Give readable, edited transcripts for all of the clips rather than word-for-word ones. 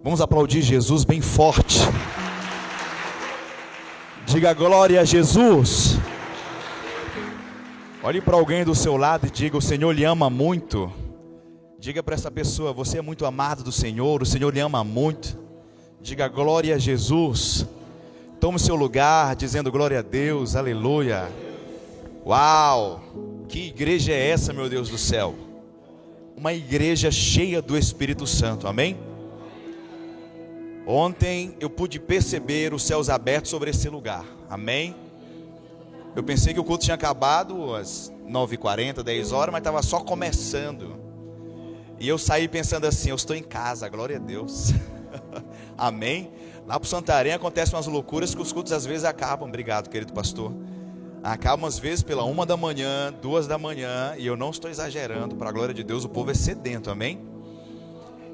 Vamos aplaudir Jesus bem forte. Diga glória a Jesus. Olhe para alguém do seu lado e diga: o Senhor lhe ama muito. Diga para essa pessoa: você é muito amado do Senhor, o Senhor lhe ama muito. Diga glória a Jesus. Tome o seu lugar dizendo glória a Deus, aleluia. Uau, que igreja é essa, meu Deus do céu? Uma igreja cheia do Espírito Santo, amém? Ontem eu pude perceber os céus abertos sobre esse lugar, amém? Eu pensei que o culto tinha acabado às 9h40, 10 horas, mas estava só começando. E eu saí pensando assim: eu estou em casa, glória a Deus. Amém? Lá para o Santarém acontecem umas loucuras que os cultos às vezes acabam. Obrigado, querido pastor. Acabam às vezes pela 1 da manhã, 2 da manhã, e eu não estou exagerando, para a glória de Deus, o povo é sedento, amém?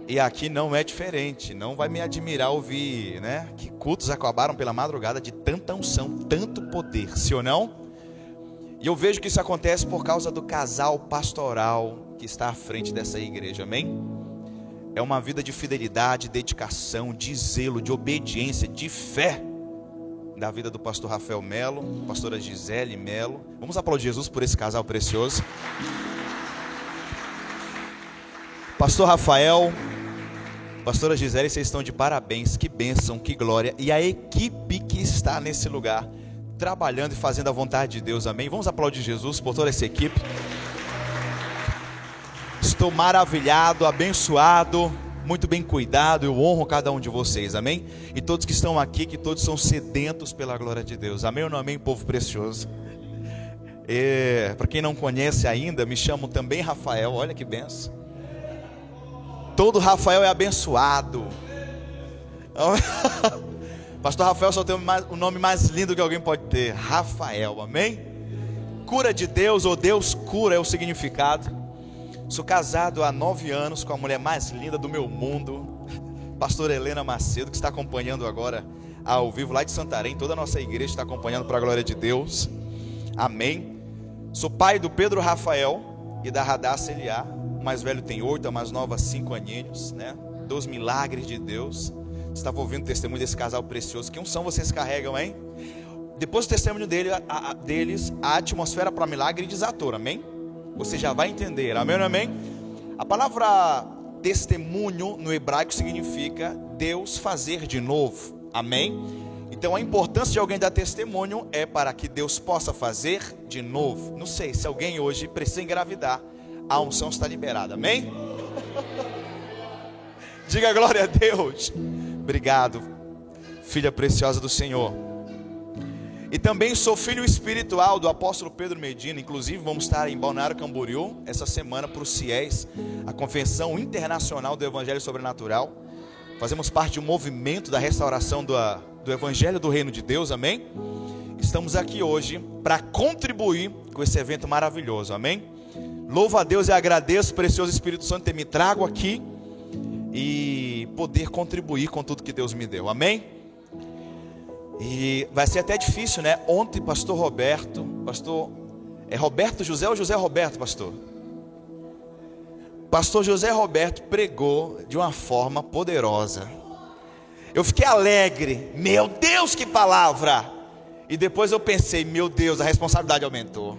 E aqui não é diferente. Não vai me admirar ouvir, né, que cultos acabaram pela madrugada de tanta unção, tanto poder, sim ou não? E eu vejo que isso acontece por causa do casal pastoral que está à frente dessa igreja, amém? É uma vida de fidelidade, dedicação, de zelo, de obediência, de fé da vida do pastor Rafael Melo, pastora Gisele Melo. Vamos aplaudir Jesus por esse casal precioso. Pastor Rafael, pastora Gisele, vocês estão de parabéns, que bênção, que glória. E a equipe que está nesse lugar, trabalhando e fazendo a vontade de Deus, amém? Vamos aplaudir Jesus por toda essa equipe. Estou maravilhado, abençoado, muito bem cuidado. Eu honro cada um de vocês, amém? E todos que estão aqui, que todos são sedentos pela glória de Deus, amém ou não amém, povo precioso? Para quem não conhece ainda, me chamo também Rafael, olha que benção. Todo Rafael é abençoado. Pastor Rafael só tem o nome mais lindo que alguém pode ter: Rafael, amém? Cura de Deus, ou Deus cura, é o significado. Sou casado há 9 anos com a mulher mais linda do meu mundo, pastora Helena Macedo, que está acompanhando agora ao vivo lá de Santarém. Toda a nossa igreja está acompanhando para a glória de Deus, amém? Sou pai do Pedro Rafael e da Radassa Eliá. O mais velho tem 8, a mais nova 5 aninhos, né? Dos milagres de Deus. Estava ouvindo o testemunho desse casal precioso. Que unção vocês carregam, hein? Depois do testemunho deles, a atmosfera para milagre desatou, amém? Você já vai entender, amém ou não amém? A palavra testemunho no hebraico significa Deus fazer de novo, amém? Então a importância de alguém dar testemunho é para que Deus possa fazer de novo. Não sei se alguém hoje precisa engravidar, a unção está liberada, amém? Diga glória a Deus. Obrigado, filha preciosa do Senhor. E também sou filho espiritual do apóstolo Pedro Medina. Inclusive vamos estar em Balneário Camboriú essa semana para os CIES, a Convenção Internacional do Evangelho Sobrenatural. Fazemos parte de um movimento da restauração do Evangelho do Reino de Deus, amém? Estamos aqui hoje para contribuir com esse evento maravilhoso, amém? Louvo a Deus e agradeço, precioso Espírito Santo, ter me trago aqui e poder contribuir com tudo que Deus me deu, amém? E vai ser até difícil, né? Ontem, pastor Roberto, é Roberto José ou José Roberto, pastor? Pastor José Roberto pregou de uma forma poderosa. Eu fiquei alegre, meu Deus, que palavra! E depois eu pensei, meu Deus, a responsabilidade aumentou.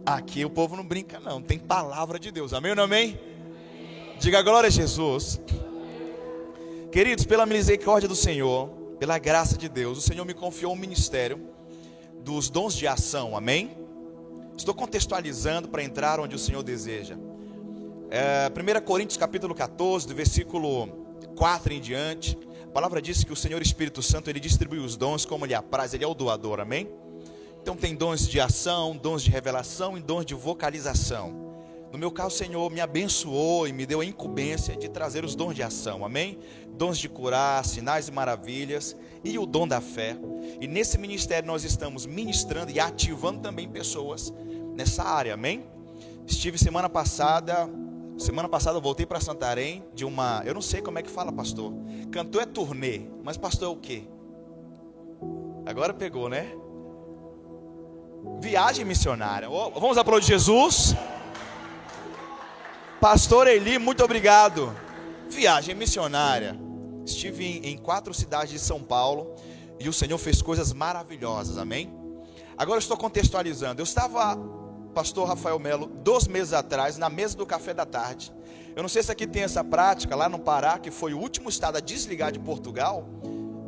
Aqui o povo não brinca não, tem palavra de Deus, amém ou não amém? Diga glória a Jesus. Queridos, pela misericórdia do Senhor, pela graça de Deus, o Senhor me confiou um ministério dos dons de ação, amém? Estou contextualizando para entrar onde o Senhor deseja. 1 Coríntios capítulo 14, do versículo 4 em diante, a palavra diz que o Senhor Espírito Santo, Ele distribui os dons como lhe apraz, Ele é o doador, amém? Então tem dons de ação, dons de revelação e dons de vocalização. No meu caso, o Senhor me abençoou e me deu a incumbência de trazer os dons de ação, amém? Dons de curar, sinais e maravilhas e o dom da fé. E nesse ministério nós estamos ministrando e ativando também pessoas nessa área, amém? Estive semana passada eu voltei para Santarém de uma, eu não sei como é que fala, pastor. Cantor é turnê, mas pastor é o quê? Agora pegou, né? Viagem missionária. Vamos aplaudir Jesus. Pastor Eli, muito obrigado. Viagem missionária. estive em 4 cidades de São Paulo, e o Senhor fez coisas maravilhosas, amém? Agora eu estou contextualizando. Eu estava, pastor Rafael Melo, 2 meses atrás, na mesa do café da tarde. Eu não sei se aqui tem essa prática, lá no Pará, que foi o último estado a desligar de Portugal,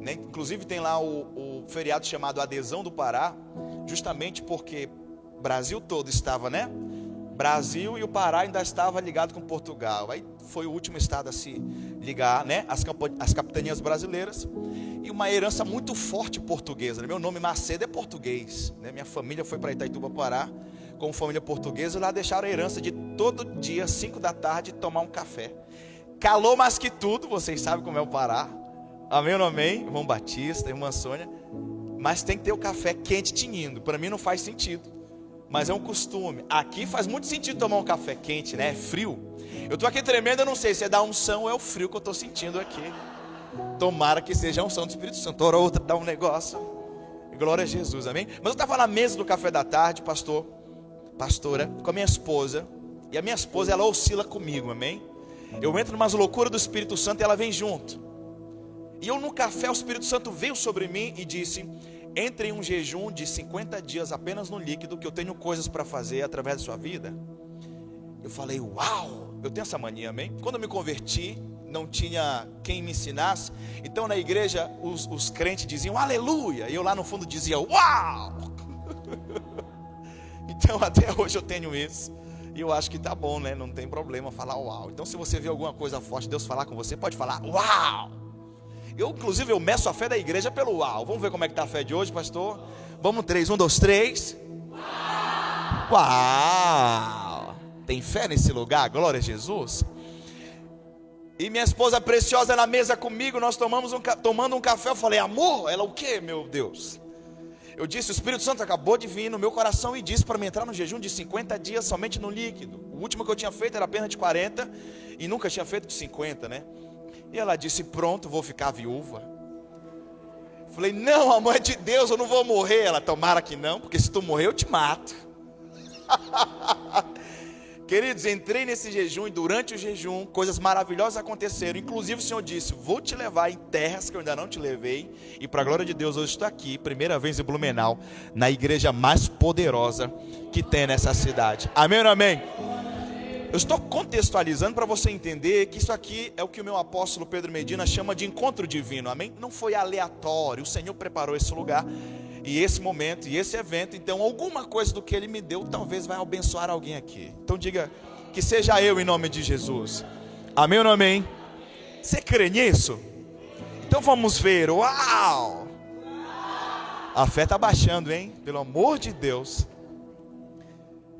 né? Inclusive tem lá o feriado chamado Adesão do Pará, justamente porque o Brasil todo estava, né? Brasil e o Pará ainda estava ligado com Portugal. Aí foi o último estado a se ligar, né? As capitanias brasileiras. E uma herança muito forte portuguesa, né? Meu nome Macedo é português, né? Minha família foi para Itaituba, Pará, como família portuguesa. E lá deixaram a herança de todo dia, 5 da tarde, tomar um café. Calor mais que tudo, vocês sabem como é o Pará. Amém ou não amém? Irmão Batista, irmã Sônia. Mas tem que ter o café quente tinindo. Para mim não faz sentido, mas é um costume. Aqui faz muito sentido tomar um café quente, né? É frio. Eu estou aqui tremendo, eu não sei se é da unção ou é o frio que eu estou sentindo aqui. Tomara que seja a unção do Espírito Santo. Hora outra dá um negócio. Glória a Jesus, amém? Mas eu estava na mesa do café da tarde, pastora, com a minha esposa. E a minha esposa, ela oscila comigo, amém? Eu entro numas loucuras do Espírito Santo e ela vem junto. E eu no café, o Espírito Santo veio sobre mim e disse: entre em um jejum de 50 dias apenas no líquido, que eu tenho coisas para fazer através da sua vida. Eu falei, uau, eu tenho essa mania, amém? Quando eu me converti, não tinha quem me ensinasse. Então na igreja, os crentes diziam aleluia, e eu lá no fundo dizia, uau. Então até hoje eu tenho isso, e eu acho que tá bom, né? Não tem problema falar uau. Então se você vê alguma coisa forte, Deus falar com você, pode falar uau. Inclusive, eu meço a fé da igreja pelo uau. Vamos ver como é que está a fé de hoje, pastor? Vamos, 3, 1, 2, 3. Uau! Uau! Tem fé nesse lugar? Glória a Jesus. E minha esposa preciosa na mesa comigo, nós tomando um café. Eu falei, amor? Ela, o quê, meu Deus? Eu disse, o Espírito Santo acabou de vir no meu coração e disse para me entrar no jejum de 50 dias somente no líquido. O último que eu tinha feito era apenas de 40 e nunca tinha feito de 50, né? E ela disse, pronto, vou ficar viúva. Falei, não, amor, é de Deus, eu não vou morrer. Ela, tomara que não, porque se tu morrer eu te mato. Queridos, entrei nesse jejum e durante o jejum coisas maravilhosas aconteceram. Inclusive o Senhor disse, vou te levar em terras que eu ainda não te levei. E para a glória de Deus, hoje estou aqui, primeira vez em Blumenau, na igreja mais poderosa que tem nessa cidade. Amém ou não amém? Eu estou contextualizando para você entender que isso aqui é o que o meu apóstolo Pedro Medina chama de encontro divino, amém? Não foi aleatório, o Senhor preparou esse lugar, e esse momento, e esse evento. Então alguma coisa do que Ele me deu, talvez vai abençoar alguém aqui. Então diga, que seja eu em nome de Jesus. Amém ou não amém? Você crê nisso? Então vamos ver, uau! A fé está baixando, hein? Pelo amor de Deus.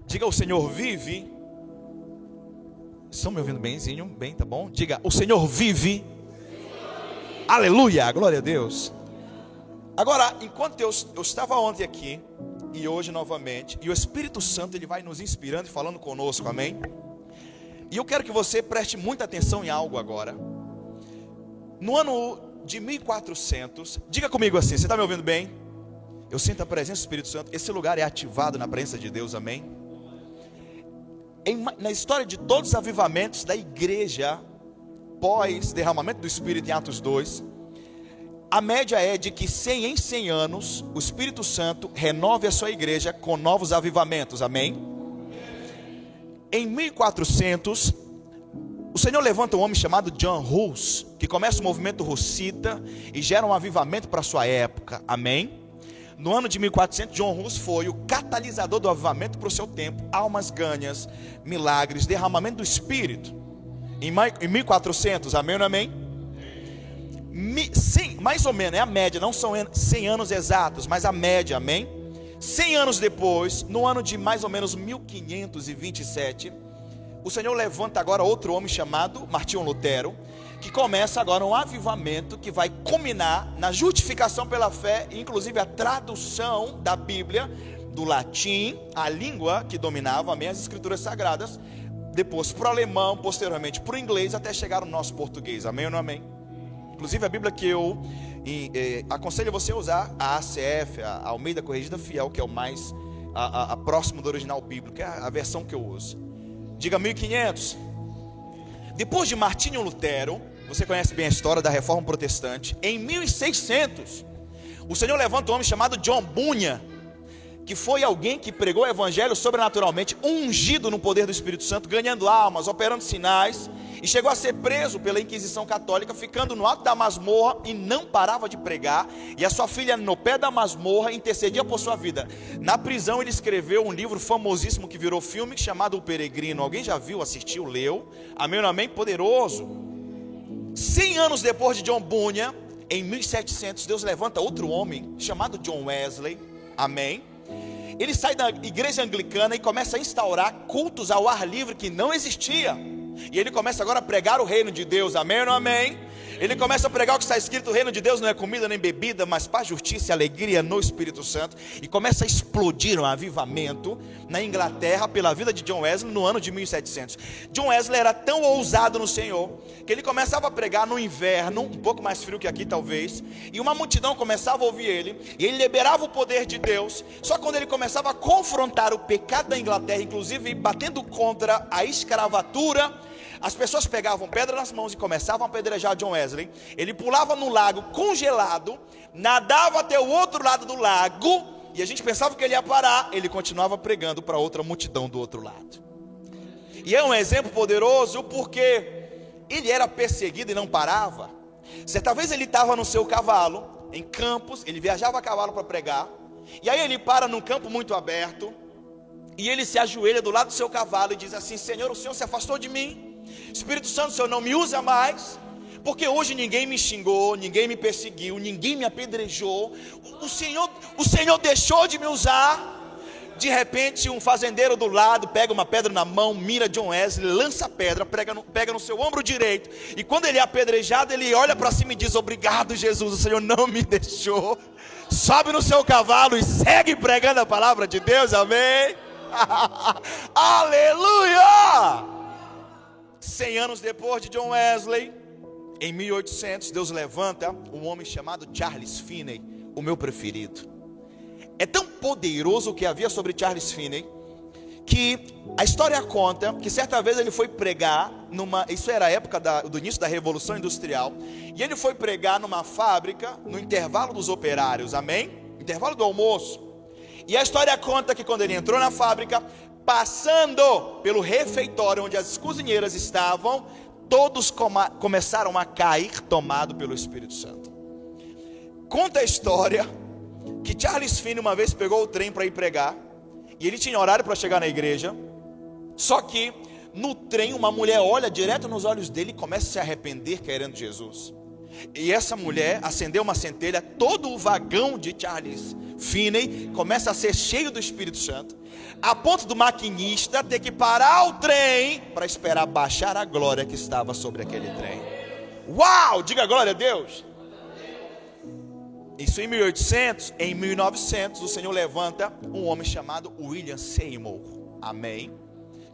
Diga, o Senhor vive. Estão me ouvindo benzinho? Bem, tá bom? Diga, o Senhor vive. Aleluia, glória a Deus. Agora, enquanto eu estava ontem aqui e hoje novamente, e o Espírito Santo ele vai nos inspirando e falando conosco, amém? E eu quero que você preste muita atenção em algo agora. No ano de 1400, diga comigo assim, você está me ouvindo bem? Eu sinto a presença do Espírito Santo. Esse lugar é ativado na presença de Deus, amém? Na história de todos os avivamentos da igreja, pós derramamento do Espírito em Atos 2, a média é de que 100 em 100 anos, o Espírito Santo renove a sua igreja com novos avivamentos, amém? Em 1400, o Senhor levanta um homem chamado John Hus, que começa o movimento hussita e gera um avivamento para a sua época, amém? No ano de 1400, John Hus foi o catalisador do avivamento para o seu tempo. Almas ganhas, milagres, derramamento do Espírito. Em 1400, amém ou não amém? Sim, mais ou menos, é a média, não são 100 anos exatos, mas a média, amém? 100 anos depois, no ano de mais ou menos 1527, o Senhor levanta agora outro homem chamado Martinho Lutero, que começa agora um avivamento que vai culminar na justificação pela fé, inclusive a tradução da Bíblia do latim, a língua que dominava, amém, as escrituras sagradas, depois para o alemão, posteriormente para o inglês, até chegar no nosso português, amém ou não amém? Inclusive a Bíblia que eu aconselho você a usar, a ACF, a Almeida Corrigida Fiel, que é o mais a próximo do original bíblico, que é a versão que eu uso. Diga 1500. Depois de Martinho Lutero, Você conhece bem a história da Reforma Protestante. Em 1600, o Senhor levanta um homem chamado John Bunyan, que foi alguém que pregou o evangelho sobrenaturalmente, ungido no poder do Espírito Santo, ganhando almas, operando sinais, e chegou a ser preso pela Inquisição Católica, ficando no alto da masmorra e não parava de pregar, e a sua filha no pé da masmorra intercedia por sua vida. Na prisão ele escreveu um livro famosíssimo que virou filme, chamado O Peregrino. Alguém já viu, assistiu, leu? Amém, amém, poderoso. 100 anos depois de John Bunyan, em 1700, Deus levanta outro homem chamado John Wesley. Amém. Ele sai da igreja anglicana e começa a instaurar cultos ao ar livre que não existia. E ele começa agora a pregar o reino de Deus. Amém ou não amém? Ele começa a pregar o que está escrito: o reino de Deus não é comida nem bebida, mas paz, justiça e alegria no Espírito Santo. E começa a explodir um avivamento na Inglaterra pela vida de John Wesley no ano de 1700. John Wesley era tão ousado no Senhor que ele começava a pregar no inverno, um pouco mais frio que aqui talvez, e uma multidão começava a ouvir ele, e ele liberava o poder de Deus. Só quando ele começava a confrontar o pecado da Inglaterra, inclusive batendo contra a escravatura, as pessoas pegavam pedra nas mãos e começavam a apedrejar John Wesley. Ele pulava no lago congelado, nadava até o outro lado do lago, e a gente pensava que ele ia parar. Ele continuava pregando para outra multidão do outro lado. E é um exemplo poderoso porque ele era perseguido e não parava. Certa vez ele estava no seu cavalo, em campos, ele viajava a cavalo para pregar, e aí ele para num campo muito aberto, e ele se ajoelha do lado do seu cavalo e diz assim: Senhor, o Senhor se afastou de mim. Espírito Santo, o Senhor não me usa mais, porque hoje ninguém me xingou, ninguém me perseguiu, ninguém me apedrejou. O Senhor deixou de me usar. De repente um fazendeiro do lado pega uma pedra na mão, mira John Wesley, lança a pedra, pega no seu ombro direito, e quando ele é apedrejado, ele olha para cima e diz: obrigado, Jesus, o Senhor não me deixou. Sobe no seu cavalo e segue pregando a palavra de Deus. Amém. Aleluia. 100 anos depois de John Wesley, em 1800, Deus levanta um homem chamado Charles Finney, o meu preferido. É tão poderoso o que havia sobre Charles Finney, que a história conta que certa vez ele foi pregar isso era a época do início da Revolução Industrial, e ele foi pregar numa fábrica, no intervalo dos operários, amém? Intervalo do almoço. E a história conta que quando ele entrou na fábrica, passando pelo refeitório onde as cozinheiras estavam, todos começaram a cair, tomado pelo Espírito Santo. Conta a história que Charles Finney uma vez pegou o trem para ir pregar, e ele tinha horário para chegar na igreja. Só que no trem uma mulher olha direto nos olhos dele e começa a se arrepender querendo Jesus. E essa mulher acendeu uma centelha, todo o vagão de Charles Finney começa a ser cheio do Espírito Santo, a ponto do maquinista ter que parar o trem para esperar baixar a glória que estava sobre aquele trem. Uau, diga glória a Deus. Isso em 1800. Em 1900 o Senhor levanta um homem chamado William Seymour. Amém.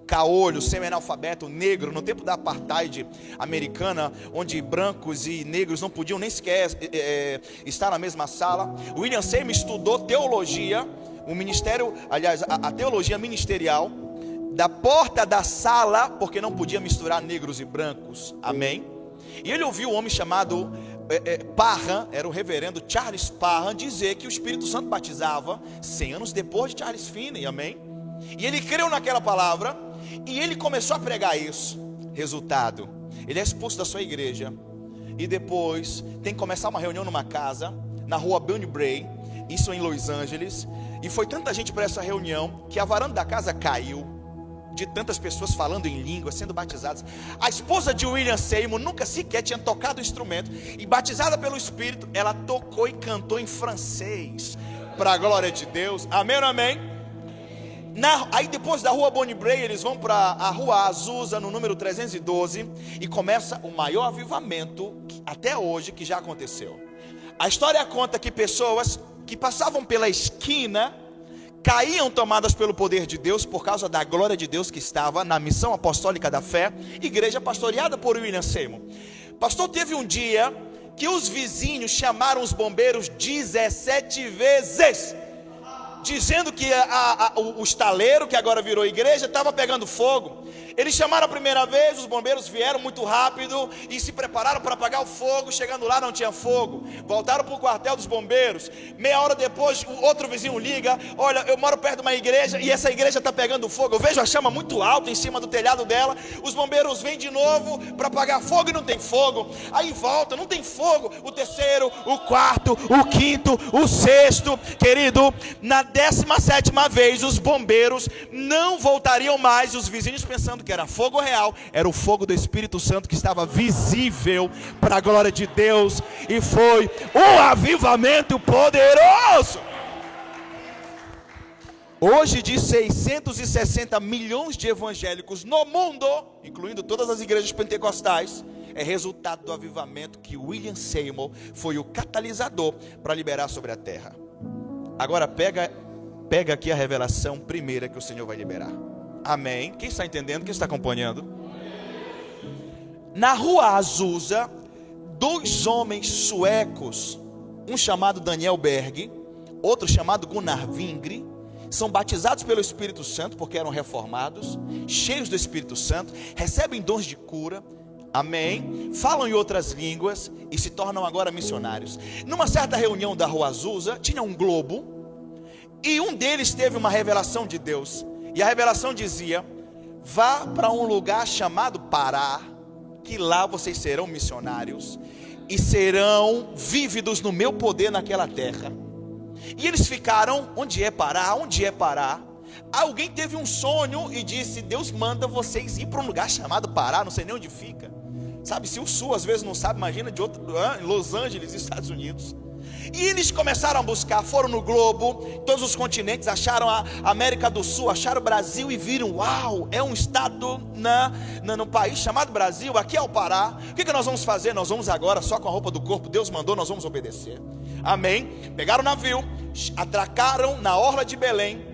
Caolho, semi-analfabeto, negro, no tempo da apartheid americana, onde brancos e negros não podiam nem sequer estar na mesma sala. William Seymour estudou teologia, o ministério, aliás, a teologia ministerial, da porta da sala, porque não podia misturar negros e brancos. Amém. E ele ouviu um homem chamado Parham, era o reverendo Charles Parham, dizer que o Espírito Santo batizava 100 anos depois de Charles Finney. Amém. E ele creu naquela palavra, e ele começou a pregar isso. Resultado, ele é expulso da sua igreja, e depois tem que começar uma reunião numa casa, na rua Bunny Bray, isso em Los Angeles. E foi tanta gente para essa reunião, que a varanda da casa caiu, de tantas pessoas falando em língua, sendo batizadas. A esposa de William Seymour nunca sequer tinha tocado o instrumento, e batizada pelo Espírito, ela tocou e cantou em francês, para a glória de Deus. Amém ou não amém? Aí depois da rua Bunny Bray, eles vão para a rua Azusa, no número 312, e começa o maior avivamento até hoje que já aconteceu. A história conta que pessoas que passavam pela esquina caíam tomadas pelo poder de Deus, por causa da glória de Deus que estava na missão apostólica da fé, igreja pastoreada por William Seymour. Pastor, teve um dia que os vizinhos chamaram os bombeiros 17 vezes. dizendo que o estaleiro, que agora virou igreja, estava pegando fogo. Eles chamaram a primeira vez, os bombeiros vieram muito rápido e se prepararam para apagar o fogo. Chegando lá não tinha fogo, voltaram para o quartel dos bombeiros. Meia hora depois o outro vizinho liga: olha, eu moro perto de uma igreja e essa igreja está pegando fogo, eu vejo a chama muito alta em cima do telhado dela. Os bombeiros vêm de novo para apagar fogo e não tem fogo. Aí volta, não tem fogo. O terceiro, o quarto, o quinto, o sexto. Querido, na 17ª vez os bombeiros não voltariam mais. Os vizinhos pensando que era fogo real, era o fogo do Espírito Santo que estava visível para a glória de Deus, e foi um avivamento poderoso. Hoje, de 660 milhões de evangélicos no mundo, incluindo todas as igrejas pentecostais, é resultado do avivamento que William Seymour foi o catalisador para liberar sobre a terra. Agora pega aqui a revelação primeira que o Senhor vai liberar. Amém? Quem está entendendo? Quem está acompanhando? Na rua Azusa, 2 homens suecos, um chamado Daniel Berg, outro chamado Gunnar Vingre, são batizados pelo Espírito Santo, porque eram reformados, cheios do Espírito Santo, recebem dons de cura, amém, falam em outras línguas e se tornam agora missionários. Numa certa reunião da rua Azusa, tinha um globo, e um deles teve uma revelação de Deus. E a revelação dizia: vá para um lugar chamado Pará, que lá vocês serão missionários e serão vívidos no meu poder naquela terra. E eles ficaram: onde é Pará? Onde é Pará? Alguém teve um sonho e disse: Deus manda vocês ir para um lugar chamado Pará, não sei nem onde fica. Sabe, se o Sul às vezes não sabe, imagina de outro, Los Angeles, Estados Unidos. E eles começaram a buscar, foram no globo, todos os continentes, acharam a América do Sul, acharam o Brasil e viram: uau, é um estado no país chamado Brasil, aqui é o Pará. O que nós vamos fazer? Nós vamos agora só com a roupa do corpo, Deus mandou, nós vamos obedecer. Amém? Pegaram o navio, atracaram na orla de Belém,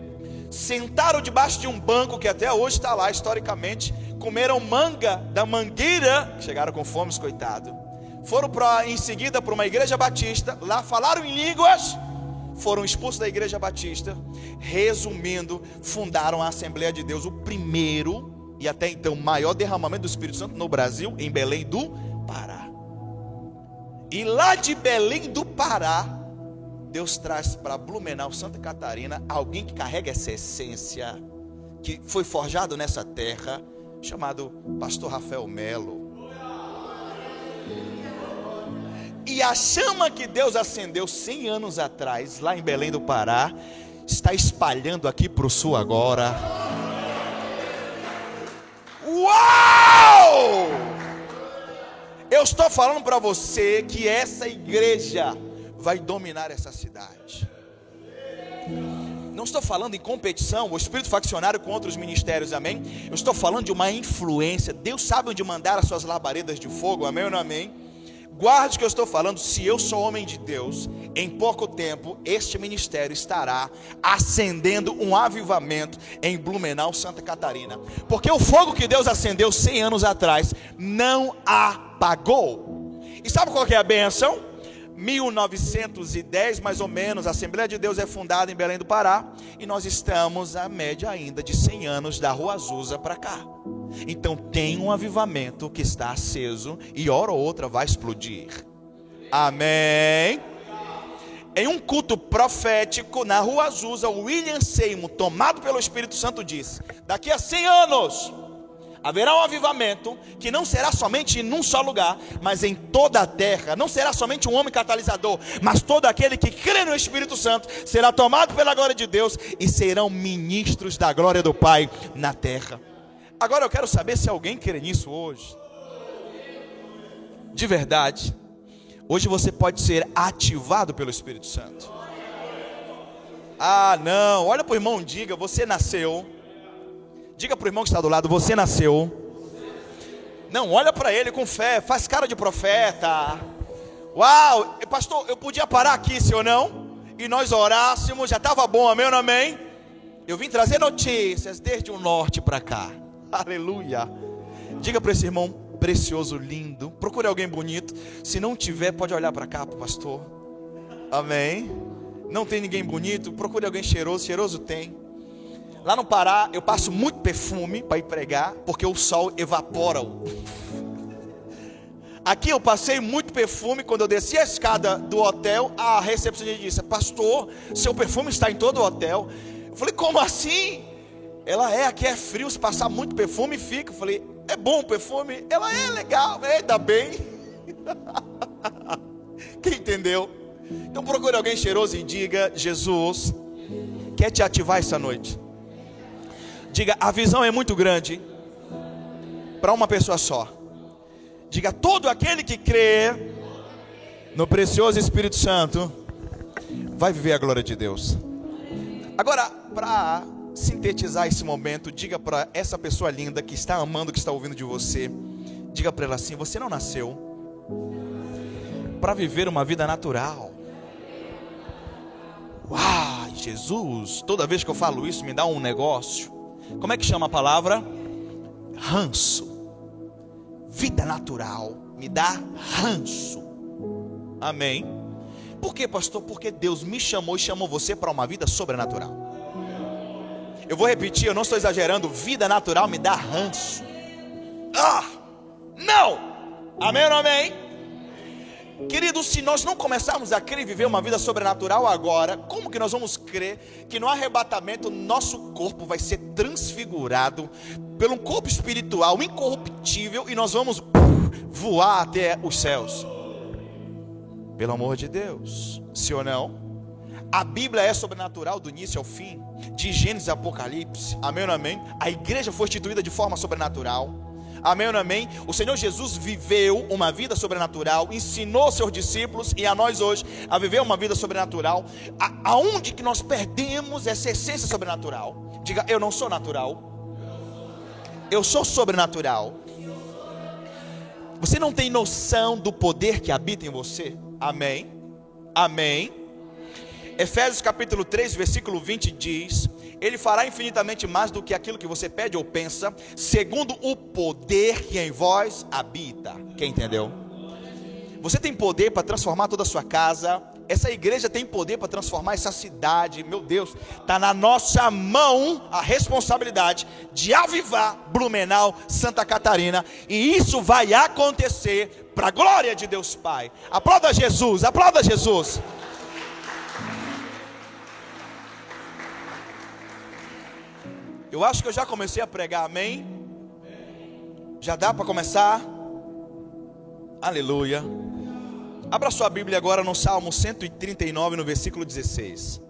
sentaram debaixo de um banco que até hoje está lá historicamente, comeram manga da mangueira, chegaram com fome, coitado. Foram em seguida para uma igreja batista, lá falaram em línguas, foram expulsos da igreja batista. Resumindo, fundaram a Assembleia de Deus, o primeiro e até então maior derramamento do Espírito Santo no Brasil, em Belém do Pará. E lá de Belém do Pará, Deus traz para Blumenau, Santa Catarina, alguém que carrega essa essência, que foi forjado nessa terra, chamado Pastor Rafael Melo. E a chama que Deus acendeu 100 anos atrás, lá em Belém do Pará, está espalhando aqui para o sul agora. Uau! Eu estou falando para você que essa igreja vai dominar essa cidade. Não estou falando em competição, o espírito faccionário com outros ministérios, amém? Eu estou falando de uma influência. Deus sabe onde mandar as suas labaredas de fogo, amém ou não amém? Guarde o que eu estou falando. Se eu sou homem de Deus, em pouco tempo este ministério estará acendendo um avivamento em Blumenau, Santa Catarina, porque o fogo que Deus acendeu 100 anos atrás não apagou. E sabe qual que é a bênção? 1910 mais ou menos, a Assembleia de Deus é fundada em Belém do Pará, e nós estamos a média ainda de 100 anos da rua Azusa para cá. Então tem um avivamento que está aceso, e hora ou outra vai explodir. Amém? Em um culto profético na rua Azusa, o William Seymour, tomado pelo Espírito Santo, disse: daqui a 100 anos haverá um avivamento que não será somente em um só lugar, mas em toda a terra. Não será somente um homem catalisador, mas todo aquele que crê no Espírito Santo será tomado pela glória de Deus e serão ministros da glória do Pai na terra. Agora eu quero saber se alguém crê nisso hoje. De verdade, hoje você pode ser ativado pelo Espírito Santo. Ah, não, olha para o irmão e diga: você nasceu. Diga para o irmão que está do lado: você nasceu. Não, olha para ele com fé, faz cara de profeta. Uau, pastor, eu podia parar aqui, sim ou não? E nós orássemos, já estava bom, amém ou não amém? Eu vim trazer notícias desde o norte para cá. Aleluia. Diga para esse irmão precioso, lindo, procure alguém bonito. Se não tiver, pode olhar para cá, pastor. Amém. Não tem ninguém bonito, procure alguém cheiroso. Cheiroso tem. Lá no Pará eu passo muito perfume para ir pregar, porque o sol evapora. Aqui eu passei muito perfume. Quando eu desci a escada do hotel, a recepcionista disse: pastor, seu perfume está em todo o hotel. Eu falei: como assim? Ela: aqui é frio, se passar muito perfume fica. Eu falei: é bom o perfume? Ela: é legal, ainda bem. Quem entendeu? Então procure alguém cheiroso e diga: Jesus quer te ativar essa noite. Diga: a visão é muito grande para uma pessoa só. Diga: todo aquele que crê no precioso Espírito Santo vai viver a glória de Deus. Agora, para sintetizar esse momento, diga para essa pessoa linda que está amando, que está ouvindo de você, diga para ela assim: você não nasceu para viver uma vida natural. Uau, Jesus, toda vez que eu falo isso me dá um negócio. Como é que chama a palavra? Ranço. Vida natural me dá ranço. Amém? Por quê, pastor? Porque Deus me chamou e chamou você para uma vida sobrenatural. Eu vou repetir, eu não estou exagerando. Vida natural me dá ranço. Não! Amém ou não amém? Queridos, se nós não começarmos a crer e viver uma vida sobrenatural agora, como que nós vamos crer que no arrebatamento nosso corpo vai ser transfigurado pelo corpo espiritual incorruptível e nós vamos voar até os céus? Pelo amor de Deus, sim ou não? A Bíblia é sobrenatural do início ao fim, de Gênesis a Apocalipse. Amém ou não amém? A igreja foi instituída de forma sobrenatural. Amém ou não amém? O Senhor Jesus viveu uma vida sobrenatural, ensinou seus discípulos e a nós hoje a viver uma vida sobrenatural. Aonde que nós perdemos essa essência sobrenatural? Diga: eu não sou natural, eu sou sobrenatural. Você não tem noção do poder que habita em você? Amém? Amém? Efésios capítulo 3, versículo 20 diz: Ele fará infinitamente mais do que aquilo que você pede ou pensa, segundo o poder que em vós habita. Quem entendeu? Você tem poder para transformar toda a sua casa. Essa igreja tem poder para transformar essa cidade. Meu Deus, está na nossa mão a responsabilidade de avivar Blumenau, Santa Catarina. E isso vai acontecer para a glória de Deus Pai. Aplauda Jesus, aplauda Jesus. Eu acho que eu já comecei a pregar, amém? Já dá para começar? Aleluia. Abra sua Bíblia agora no Salmo 139, no versículo 16.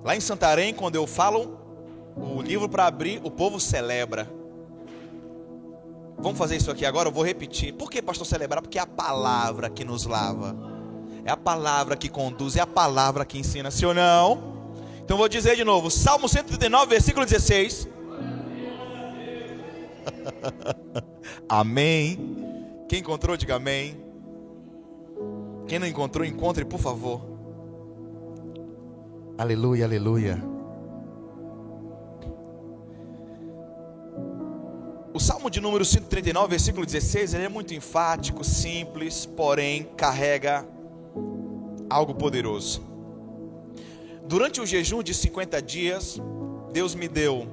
Lá em Santarém, quando eu falo o livro para abrir, o povo celebra. Vamos fazer isso aqui agora, eu vou repetir. Por que, pastor, celebrar? Porque é a palavra que nos lava, é a palavra que conduz, é a palavra que ensina, sim ou não? Então vou dizer de novo, Salmo 139, versículo 16. Amém. Quem encontrou, diga amém. Quem não encontrou, encontre, por favor. Aleluia, aleluia. O Salmo de número 139, versículo 16, ele é muito enfático, simples, porém carrega algo poderoso. Durante o jejum de 50 dias, Deus me deu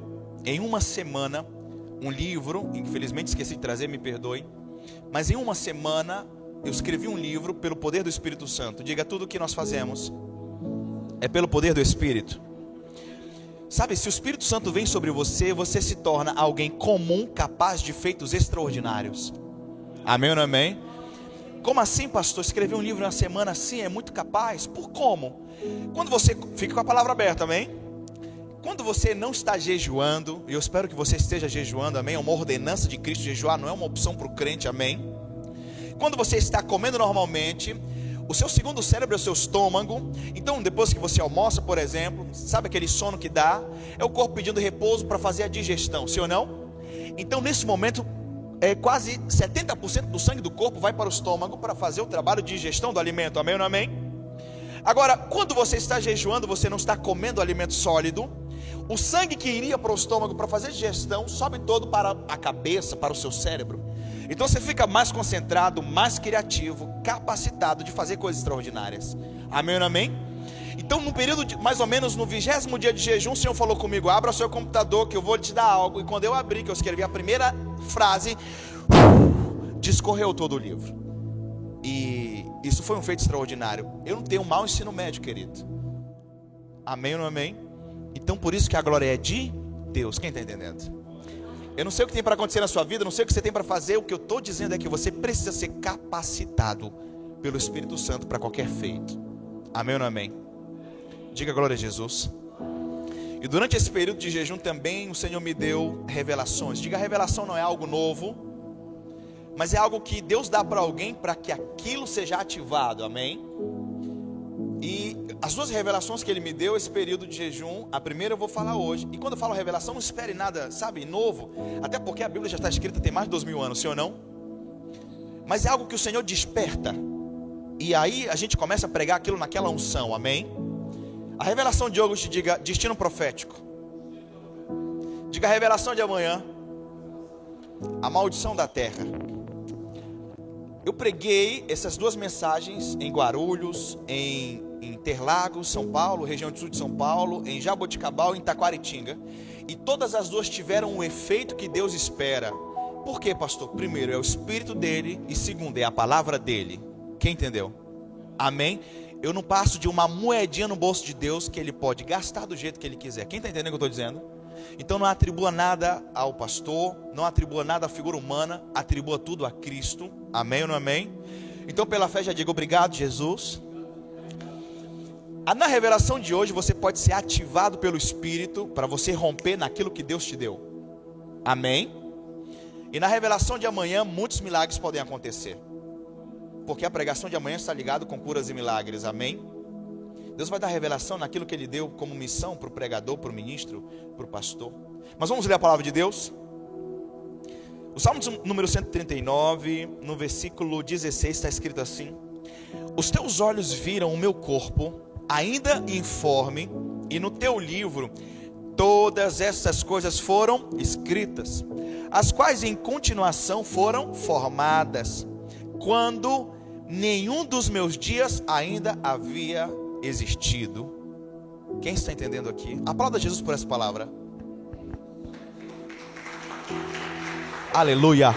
em uma semana um livro. Infelizmente esqueci de trazer, me perdoe. Mas em uma semana eu escrevi um livro pelo poder do Espírito Santo. Diga: tudo o que nós fazemos é pelo poder do Espírito. Sabe, se o Espírito Santo vem sobre você, você se torna alguém comum, capaz de feitos extraordinários. Amém ou não amém? Como assim, pastor? Escrever um livro em uma semana assim é muito capaz? Por como? Quando você fica com a palavra aberta, amém? Quando você não está jejuando, e eu espero que você esteja jejuando, amém? É uma ordenança de Cristo jejuar, não é uma opção para o crente, amém? Quando você está comendo normalmente, o seu segundo cérebro é o seu estômago. Então depois que você almoça, por exemplo, sabe aquele sono que dá? É o corpo pedindo repouso para fazer a digestão, sim ou não? Então nesse momento, quase 70% do sangue do corpo vai para o estômago para fazer o trabalho de digestão do alimento, amém ou não amém? Agora, quando você está jejuando, você não está comendo alimento sólido, o sangue que iria para o estômago para fazer digestão sobe todo para a cabeça, para o seu cérebro. Então você fica mais concentrado, mais criativo, capacitado de fazer coisas extraordinárias. Amém ou não amém? Então no período de, mais ou menos no 20º dia de jejum, o Senhor falou comigo: abra o seu computador que eu vou te dar algo. E quando eu abri, que eu escrevi a primeira frase, discorreu todo o livro. E isso foi um feito extraordinário. Eu não tenho um mau ensino médio, querido. Amém ou não amém? Então por isso que a glória é de Deus. Quem está entendendo? Eu não sei o que tem para acontecer na sua vida, não sei o que você tem para fazer. O que eu estou dizendo é que você precisa ser capacitado pelo Espírito Santo para qualquer feito. Amém ou não amém? Diga glória a Jesus. E durante esse período de jejum também o Senhor me deu revelações. Diga, revelação não é algo novo, mas é algo que Deus dá para alguém para que aquilo seja ativado. Amém? E as duas revelações que Ele me deu esse período de jejum, a primeira eu vou falar hoje. E quando eu falo revelação, não espere nada, sabe, novo. Até porque a Bíblia já está escrita tem mais de 2000 anos, sim ou não? Mas é algo que o Senhor desperta. E aí a gente começa a pregar aquilo naquela unção, amém? A revelação de hoje, diga destino profético. Diga a revelação de amanhã, a maldição da terra. Eu preguei essas duas mensagens em Guarulhos, em Interlagos, São Paulo, região do sul de São Paulo, em Jaboticabal e em Taquaritinga. E todas as duas tiveram o efeito que Deus espera. Por quê, pastor? Primeiro, é o Espírito dele. E segundo, é a palavra dele. Quem entendeu? Amém? Eu não passo de uma moedinha no bolso de Deus que Ele pode gastar do jeito que Ele quiser. Quem está entendendo o que eu estou dizendo? Então não atribua nada ao pastor, não atribua nada à figura humana, atribua tudo a Cristo. Amém ou não amém? Então pela fé já digo obrigado, Jesus. Na revelação de hoje você pode ser ativado pelo Espírito para você romper naquilo que Deus te deu. Amém? E na revelação de amanhã muitos milagres podem acontecer. Porque a pregação de amanhã está ligada com curas e milagres, amém? Deus vai dar revelação naquilo que Ele deu como missão para o pregador, para o ministro, para o pastor. Mas vamos ler a palavra de Deus? O Salmo número 139, no versículo 16 está escrito assim: os teus olhos viram o meu corpo, ainda informe, e no teu livro todas essas coisas foram escritas, as quais em continuação foram formadas, quando nenhum dos meus dias ainda havia existido. Quem está entendendo aqui? Aplauda Jesus por essa palavra. Aleluia.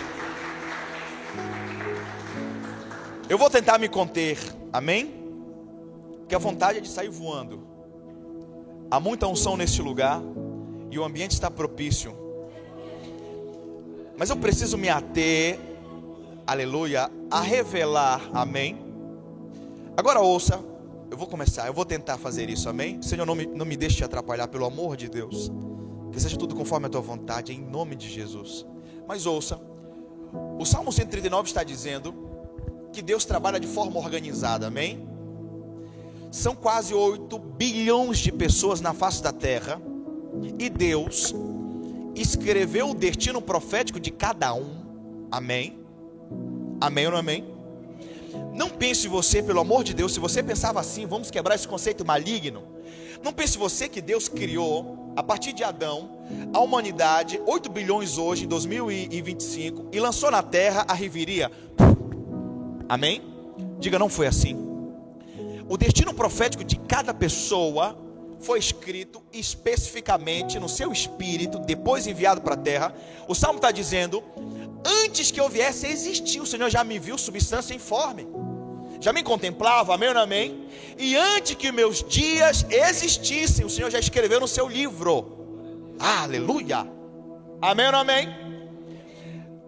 Eu vou tentar me conter, amém? Porque a vontade é de sair voando. Há muita unção neste lugar e o ambiente está propício. Mas eu preciso me ater, aleluia, a revelar, amém? Agora ouça, eu vou começar, eu vou tentar fazer isso, amém? Senhor, não me deixe te atrapalhar, pelo amor de Deus. Que seja tudo conforme a tua vontade, em nome de Jesus. Mas ouça, o Salmo 139 está dizendo que Deus trabalha de forma organizada, amém? São quase 8 bilhões de pessoas na face da terra, e Deus escreveu o destino profético de cada um, amém? Amém ou não amém? Não pense você, pelo amor de Deus, se você pensava assim, vamos quebrar esse conceito maligno. Não pense você que Deus criou, a partir de Adão, a humanidade, 8 bilhões hoje, em 2025, e lançou na terra a reviria. Amém? Diga, não foi assim. O destino profético de cada pessoa foi escrito especificamente no seu espírito, depois enviado para a terra. O Salmo está dizendo: antes que eu viesse a existir, o Senhor já me viu substância informe, já me contemplava, amém ou não amém? E antes que meus dias existissem, o Senhor já escreveu no seu livro. Aleluia, amém ou não amém?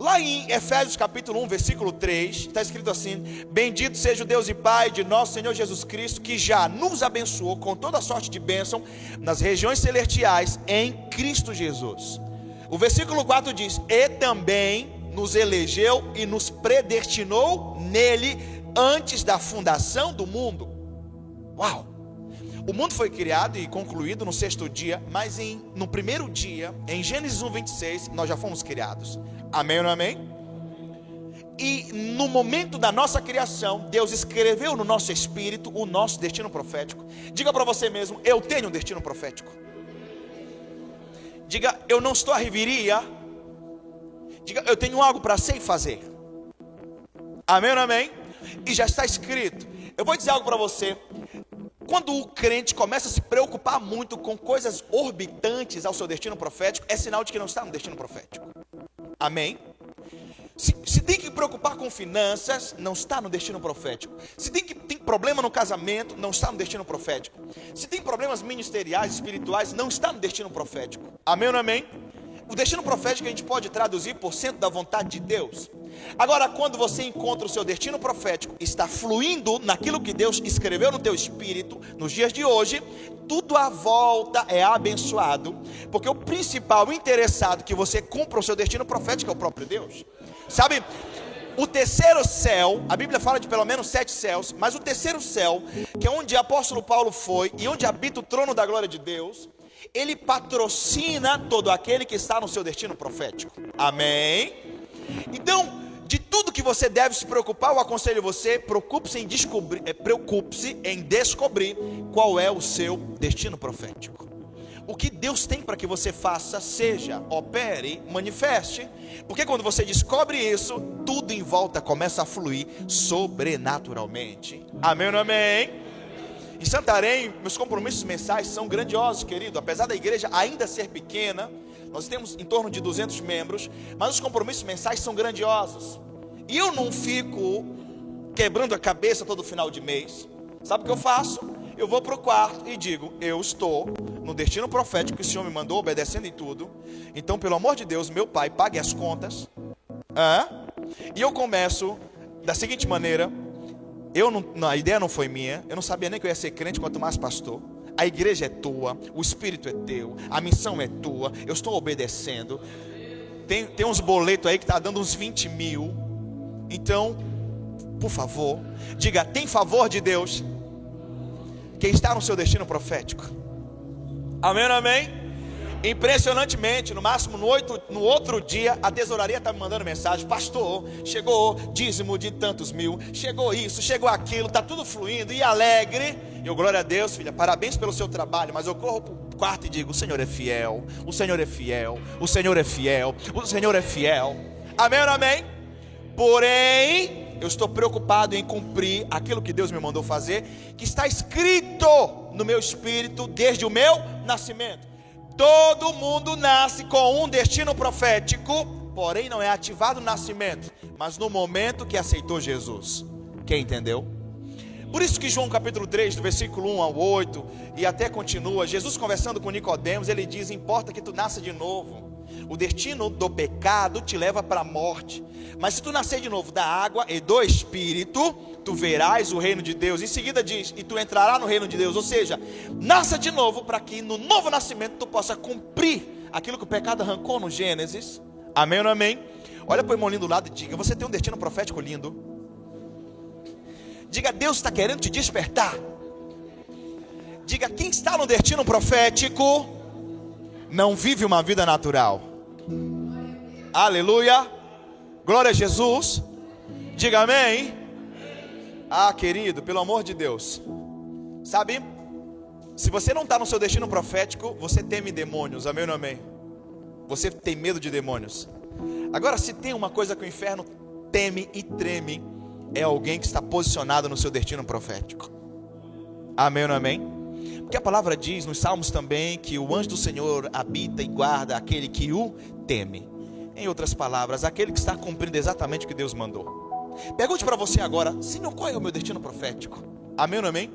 Lá em Efésios capítulo 1, versículo 3, está escrito assim: bendito seja o Deus e Pai de nosso Senhor Jesus Cristo, que já nos abençoou com toda sorte de bênção nas regiões celestiais em Cristo Jesus. O versículo 4 diz: e também nos elegeu e nos predestinou nele antes da fundação do mundo. Uau! O mundo foi criado e concluído no 6º dia, mas no primeiro dia, em Gênesis 1:26, nós já fomos criados. Amém ou não amém? E no momento da nossa criação, Deus escreveu no nosso espírito o nosso destino profético. Diga para você mesmo: eu tenho um destino profético. Diga: eu não estou à reveria. Diga: eu tenho algo para ser e fazer. Amém ou não amém? E já está escrito. Eu vou dizer algo para você. Quando o crente começa a se preocupar muito com coisas orbitantes ao seu destino profético, é sinal de que não está no destino profético. Amém? Se tem que preocupar com finanças, não está no destino profético. Se tem problema no casamento, não está no destino profético. Se tem problemas ministeriais, espirituais, não está no destino profético. Amém ou não amém? O destino profético a gente pode traduzir por cento da vontade de Deus. Agora, quando você encontra o seu destino profético, está fluindo naquilo que Deus escreveu no teu espírito, nos dias de hoje, tudo à volta é abençoado, porque o principal interessado que você cumpra o seu destino profético é o próprio Deus. Sabe, o terceiro céu, a Bíblia fala de pelo menos 7 céus, mas o terceiro céu, que é onde o apóstolo Paulo foi e onde habita o trono da glória de Deus, ele patrocina todo aquele que está no seu destino profético. Amém? Então, de tudo que você deve se preocupar, eu aconselho você, preocupe-se em descobrir qual é o seu destino profético. O que Deus tem para que você faça, seja, opere, manifeste. Porque quando você descobre isso, tudo em volta começa a fluir sobrenaturalmente. Amém ou não amém? Em Santarém, meus compromissos mensais são grandiosos, querido. Apesar da igreja ainda ser pequena, nós temos em torno de 200 membros, mas os compromissos mensais são grandiosos. E eu não fico quebrando a cabeça todo final de mês. Sabe o que eu faço? Eu vou para o quarto e digo, eu estou no destino profético que o Senhor me mandou, obedecendo em tudo. Então, pelo amor de Deus, meu pai, pague as contas. E eu começo da seguinte maneira. A ideia não foi minha. Eu não sabia nem que eu ia ser crente, quanto mais pastor. A igreja é tua, o Espírito é teu, a missão é tua, eu estou obedecendo. Tem uns boletos aí que está dando uns 20 mil. Então, por favor, diga, tem favor de Deus quem está no seu destino profético. Amém ou amém? Impressionantemente, no máximo no outro dia, a tesouraria está me mandando mensagem: pastor, chegou dízimo de tantos mil, chegou isso, chegou aquilo, está tudo fluindo e alegre. Eu, glória a Deus, filha, parabéns pelo seu trabalho. Mas eu corro para o quarto e digo, o Senhor é fiel, o Senhor é fiel, o Senhor é fiel, o Senhor é fiel. Amém ou não amém? Porém, eu estou preocupado em cumprir aquilo que Deus me mandou fazer, que está escrito no meu espírito desde o meu nascimento. Todo mundo nasce com um destino profético, porém não é ativado no nascimento, mas no momento que aceitou Jesus. Quem entendeu? Por isso que João capítulo 3, do versículo 1 ao 8, e até continua, Jesus conversando com Nicodemos, ele diz, importa que tu nasça de novo. O destino do pecado te leva para a morte, mas se tu nascer de novo da água e do Espírito, tu verás o reino de Deus. Em seguida diz, e tu entrarás no reino de Deus. Ou seja, nasça de novo para que no novo nascimento tu possa cumprir aquilo que o pecado arrancou no Gênesis. Amém ou não amém? Olha para o irmão lindo do lado e diga, você tem um destino profético lindo. Diga, Deus está querendo te despertar. Diga, quem está no destino profético não vive uma vida natural. Aleluia. Glória a Jesus. Diga amém. Ah, querido, pelo amor de Deus. Sabe, se você não está no seu destino profético, você teme demônios. Amém ou não amém? Você tem medo de demônios. Agora, se tem uma coisa que o inferno teme e treme, é alguém que está posicionado no seu destino profético. Amém ou não amém? Porque a palavra diz nos Salmos também que o anjo do Senhor habita e guarda aquele que o teme. Em outras palavras, aquele que está cumprindo exatamente o que Deus mandou. Pergunte para você agora, Senhor, qual é o meu destino profético? Amém ou não amém?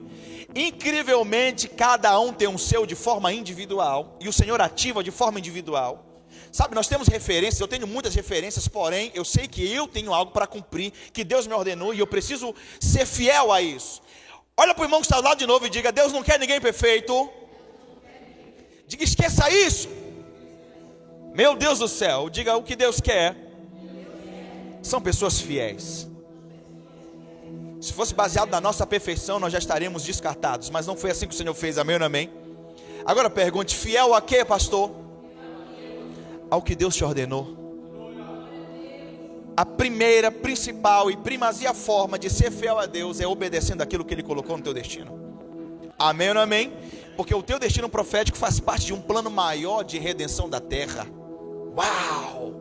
Incrivelmente, cada um tem um seu de forma individual, e o Senhor ativa de forma individual. Sabe, nós temos referências, eu tenho muitas referências, porém, eu sei que eu tenho algo para cumprir, que Deus me ordenou, e eu preciso ser fiel a isso. Olha para o irmão que está do lado de novo e diga, Deus não quer ninguém perfeito. Diga, esqueça isso. Meu Deus do céu, diga, o que Deus quer são pessoas fiéis. Se fosse baseado na nossa perfeição, nós já estaríamos descartados, mas não foi assim que o Senhor fez, amém ou não amém? Agora pergunte, fiel a quê, pastor? Ao que Deus te ordenou. A primeira, principal e primazia forma de ser fiel a Deus é obedecendo aquilo que Ele colocou no teu destino. Amém ou não amém? Porque o teu destino profético faz parte de um plano maior de redenção da terra. Uau!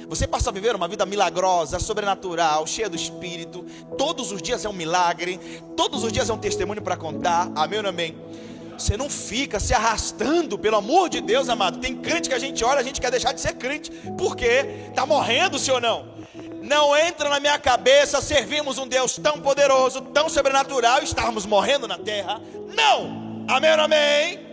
Você passa a viver uma vida milagrosa, sobrenatural, cheia do Espírito. Todos os dias é um milagre, todos os dias é um testemunho para contar. Amém ou não amém? Você não fica se arrastando, pelo amor de Deus, amado. Tem crente que a gente olha, a gente quer deixar de ser crente. Por quê? Está morrendo, sim ou não? Não entra na minha cabeça servirmos um Deus tão poderoso, tão sobrenatural e estarmos morrendo na terra. Não! Amém ou não amém?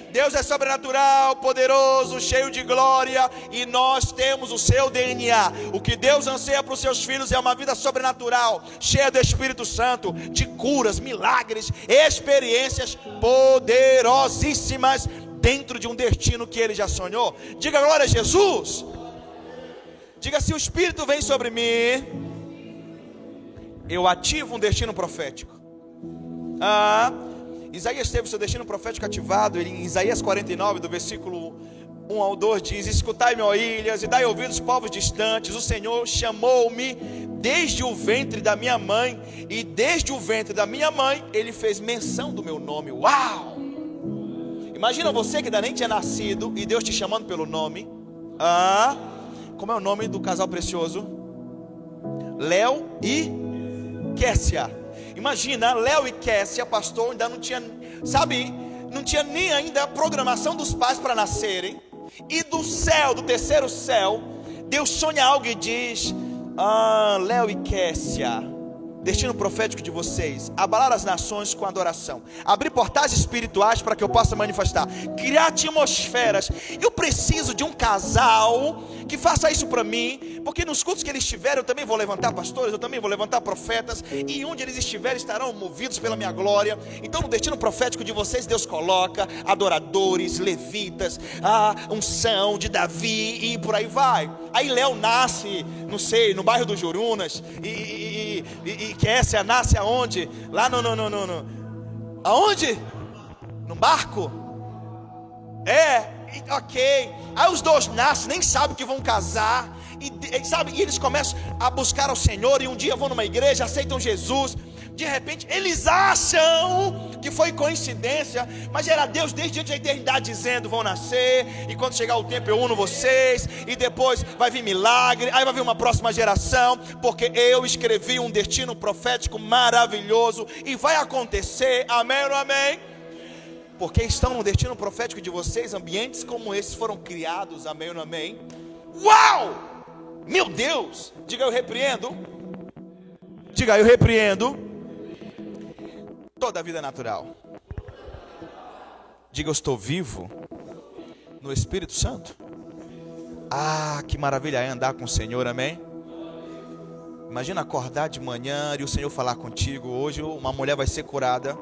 Deus é sobrenatural, poderoso, cheio de glória, e nós temos o seu DNA. O que Deus anseia para os seus filhos é uma vida sobrenatural, cheia do Espírito Santo, de curas, milagres, experiências poderosíssimas dentro de um destino que Ele já sonhou. Diga glória a Jesus. Diga: se o Espírito vem sobre mim, eu ativo um destino profético. Isaías teve seu destino profético ativado. Em Isaías 49, do versículo 1 ao 2 diz: escutai-me, ó ilhas, e dai ouvidos, povos distantes. O Senhor chamou-me desde o ventre da minha mãe, e desde o ventre da minha mãe Ele fez menção do meu nome. Uau! Imagina você que ainda nem tinha nascido e Deus te chamando pelo nome. Como é o nome do casal precioso? Léo e Kessia. Imagina, Léo e Kessia, pastor, ainda não tinha, sabe, não tinha nem ainda a programação dos pais para nascerem. E do céu, do terceiro céu, Deus sonha algo e diz: Léo e Kessia, destino profético de vocês, abalar as nações com adoração, abrir portais espirituais para que eu possa manifestar, criar atmosferas. Eu preciso de um casal que faça isso para mim, porque nos cultos que eles estiverem eu também vou levantar pastores, eu também vou levantar profetas, e onde eles estiverem estarão movidos pela minha glória. Então no destino profético de vocês Deus coloca adoradores, levitas, unção de Davi, e por aí vai. Aí Léo nasce, não sei, no bairro dos Jurunas, e Kessia nasce aonde? Lá no aonde? No barco? Ok. Aí os dois nascem, nem sabem que vão casar, e eles começam a buscar ao Senhor, e um dia vão numa igreja, aceitam Jesus. De repente eles acham que foi coincidência, mas era Deus desde antes da eternidade dizendo: vão nascer, e quando chegar o tempo eu uno vocês, e depois vai vir milagre, aí vai vir uma próxima geração, porque eu escrevi um destino profético maravilhoso, e vai acontecer. Amém ou não amém? Porque estão no destino profético de vocês, ambientes como esses foram criados. Amém ou não amém? Uau! Meu Deus! Diga: eu repreendo. Diga: eu repreendo toda a vida natural. Diga: eu estou vivo no Espírito Santo. Que maravilha é andar com o Senhor, amém? Imagina acordar de manhã e o Senhor falar contigo: hoje uma mulher vai ser curada,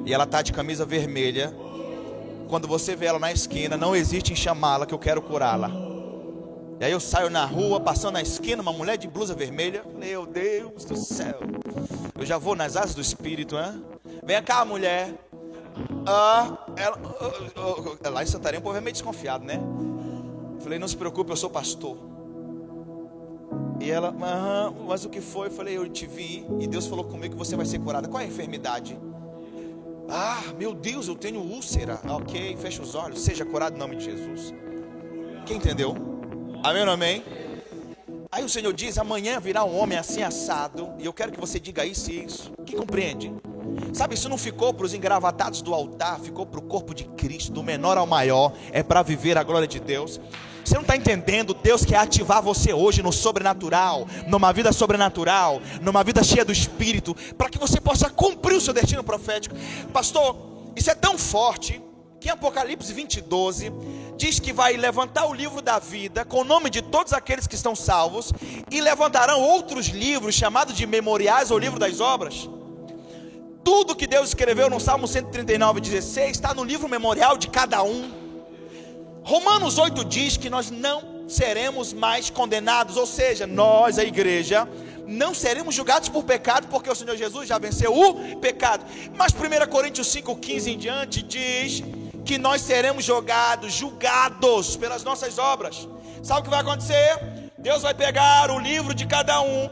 e ela está de camisa vermelha. Quando você vê ela na esquina, não hesite em chamá-la, que eu quero curá-la. E aí eu saio na rua, passando na esquina, uma mulher de blusa vermelha. Meu Deus do céu, eu já vou nas asas do Espírito, né? Vem cá, mulher. Lá em Santarém o povo é meio desconfiado, né? Falei: não se preocupe, eu sou pastor. E ela: mas o que foi? Eu falei: eu te vi, e Deus falou comigo que você vai ser curada. Qual é a enfermidade? Meu Deus, eu tenho úlcera. Ok, fecha os olhos, seja curado em nome de Jesus. Quem entendeu? Amém ou não amém? Aí o Senhor diz: amanhã virá um homem assim assado, e eu quero que você diga isso e isso. Quem compreende? Sabe, isso não ficou para os engravatados do altar, ficou para o corpo de Cristo, do menor ao maior. É para viver a glória de Deus. Você não está entendendo? Deus quer ativar você hoje no sobrenatural, numa vida sobrenatural, numa vida cheia do Espírito, para que você possa cumprir o seu destino profético. Pastor, isso é tão forte que em Apocalipse 20:12 diz que vai levantar o livro da vida com o nome de todos aqueles que estão salvos, e levantarão outros livros chamados de memoriais ou livro das obras. Tudo que Deus escreveu no Salmo 139:16 está no livro memorial de cada um. Romanos 8 diz que nós não seremos mais condenados, ou seja, nós, a igreja, não seremos julgados por pecado, porque o Senhor Jesus já venceu o pecado. Mas 1 Coríntios 5:15 em diante diz que nós seremos julgados pelas nossas obras. Sabe o que vai acontecer? Deus vai pegar o livro de cada um,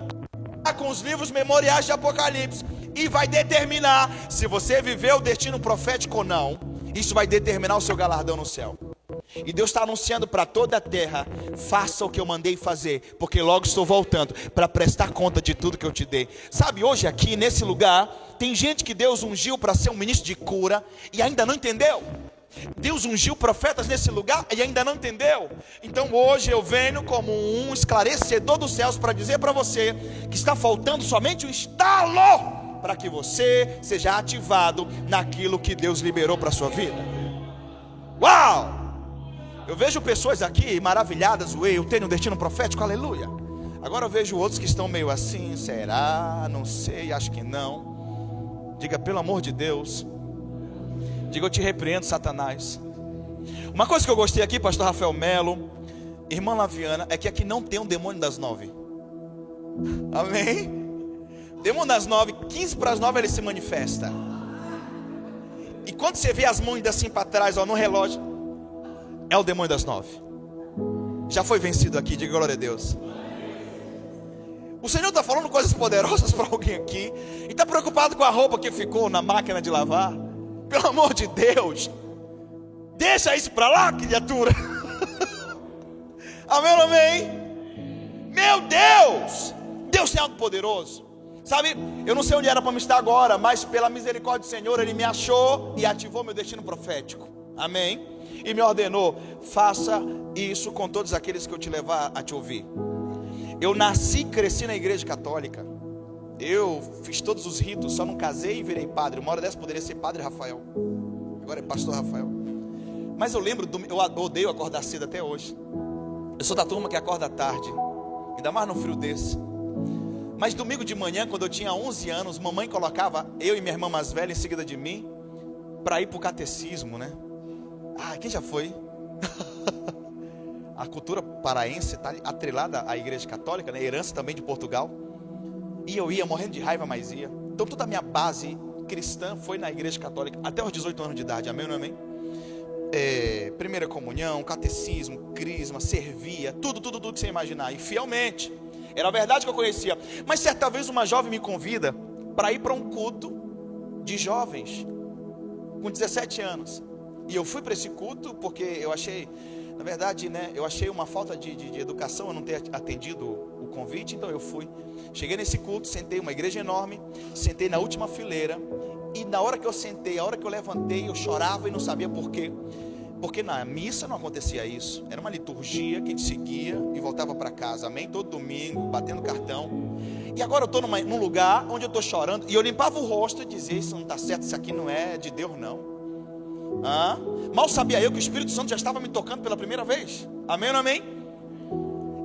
com os livros memoriais de Apocalipse, e vai determinar se você viveu o destino profético ou não. Isso vai determinar o seu galardão no céu. E Deus está anunciando para toda a terra: faça o que eu mandei fazer, porque logo estou voltando para prestar conta de tudo que eu te dei. Sabe, hoje aqui nesse lugar tem gente que Deus ungiu para ser um ministro de cura e ainda não entendeu. Deus ungiu profetas nesse lugar e ainda não entendeu. Então hoje eu venho como um esclarecedor dos céus para dizer para você que está faltando somente um estalo para que você seja ativado naquilo que Deus liberou para a sua vida. Uau! Eu vejo pessoas aqui maravilhadas, eu tenho um destino profético, aleluia. Agora eu vejo outros que estão meio assim: será? Não sei, acho que não. Diga, pelo amor de Deus. Diga, eu te repreendo, Satanás. Uma coisa que eu gostei aqui, pastor Rafael Melo, irmã Laviana, é que aqui não tem um demônio das 9. Amém? Demônio das 9, 15 para as 9 ele se manifesta. E quando você vê as mãos ainda assim para trás, no relógio, é o demônio das 9. Já foi vencido aqui, diga glória a Deus. O Senhor está falando coisas poderosas para alguém aqui e está preocupado com a roupa que ficou na máquina de lavar. Pelo amor de Deus, deixa isso para lá, criatura. Amém, amém? Meu Deus, Deus é algo poderoso. Sabe, eu não sei onde era para me estar agora, mas pela misericórdia do Senhor, Ele me achou e ativou meu destino profético. Amém? E me ordenou: faça isso com todos aqueles que eu te levar a te ouvir. Eu nasci e cresci na igreja católica. Eu fiz todos os ritos, só não casei e virei padre. Uma hora dessa poderia ser padre Rafael, agora é pastor Rafael. Mas eu lembro, eu odeio acordar cedo até hoje. Eu sou da turma que acorda tarde, ainda mais no frio desse. Mas domingo de manhã, quando eu tinha 11 anos, mamãe colocava eu e minha irmã mais velha em seguida de mim para ir para o catecismo, né? Quem já foi? A cultura paraense está atrelada à igreja católica, né? Herança também de Portugal. E eu ia morrendo de raiva, mas ia. Então toda a minha base cristã foi na igreja católica até os 18 anos de idade, amém ou não amém? Primeira comunhão, catecismo, crisma, servia, tudo que você imaginar, e fielmente, era a verdade que eu conhecia. Mas certa vez uma jovem me convida para ir para um culto de jovens, com 17 anos, e eu fui para esse culto porque eu achei, na verdade, né, eu achei uma falta de educação eu não ter atendido o convite. Então eu fui, cheguei nesse culto, sentei, uma igreja enorme, sentei na última fileira. E na hora que eu sentei, a hora que eu levantei, eu chorava e não sabia por quê. Porque na missa não acontecia isso. Era uma liturgia que a gente seguia e voltava para casa, amém? Todo domingo, batendo cartão. E agora eu estou num lugar onde eu estou chorando, e eu limpava o rosto e dizia: isso não está certo, isso aqui não é de Deus não. Mal sabia eu que o Espírito Santo já estava me tocando pela primeira vez, amém ou não amém?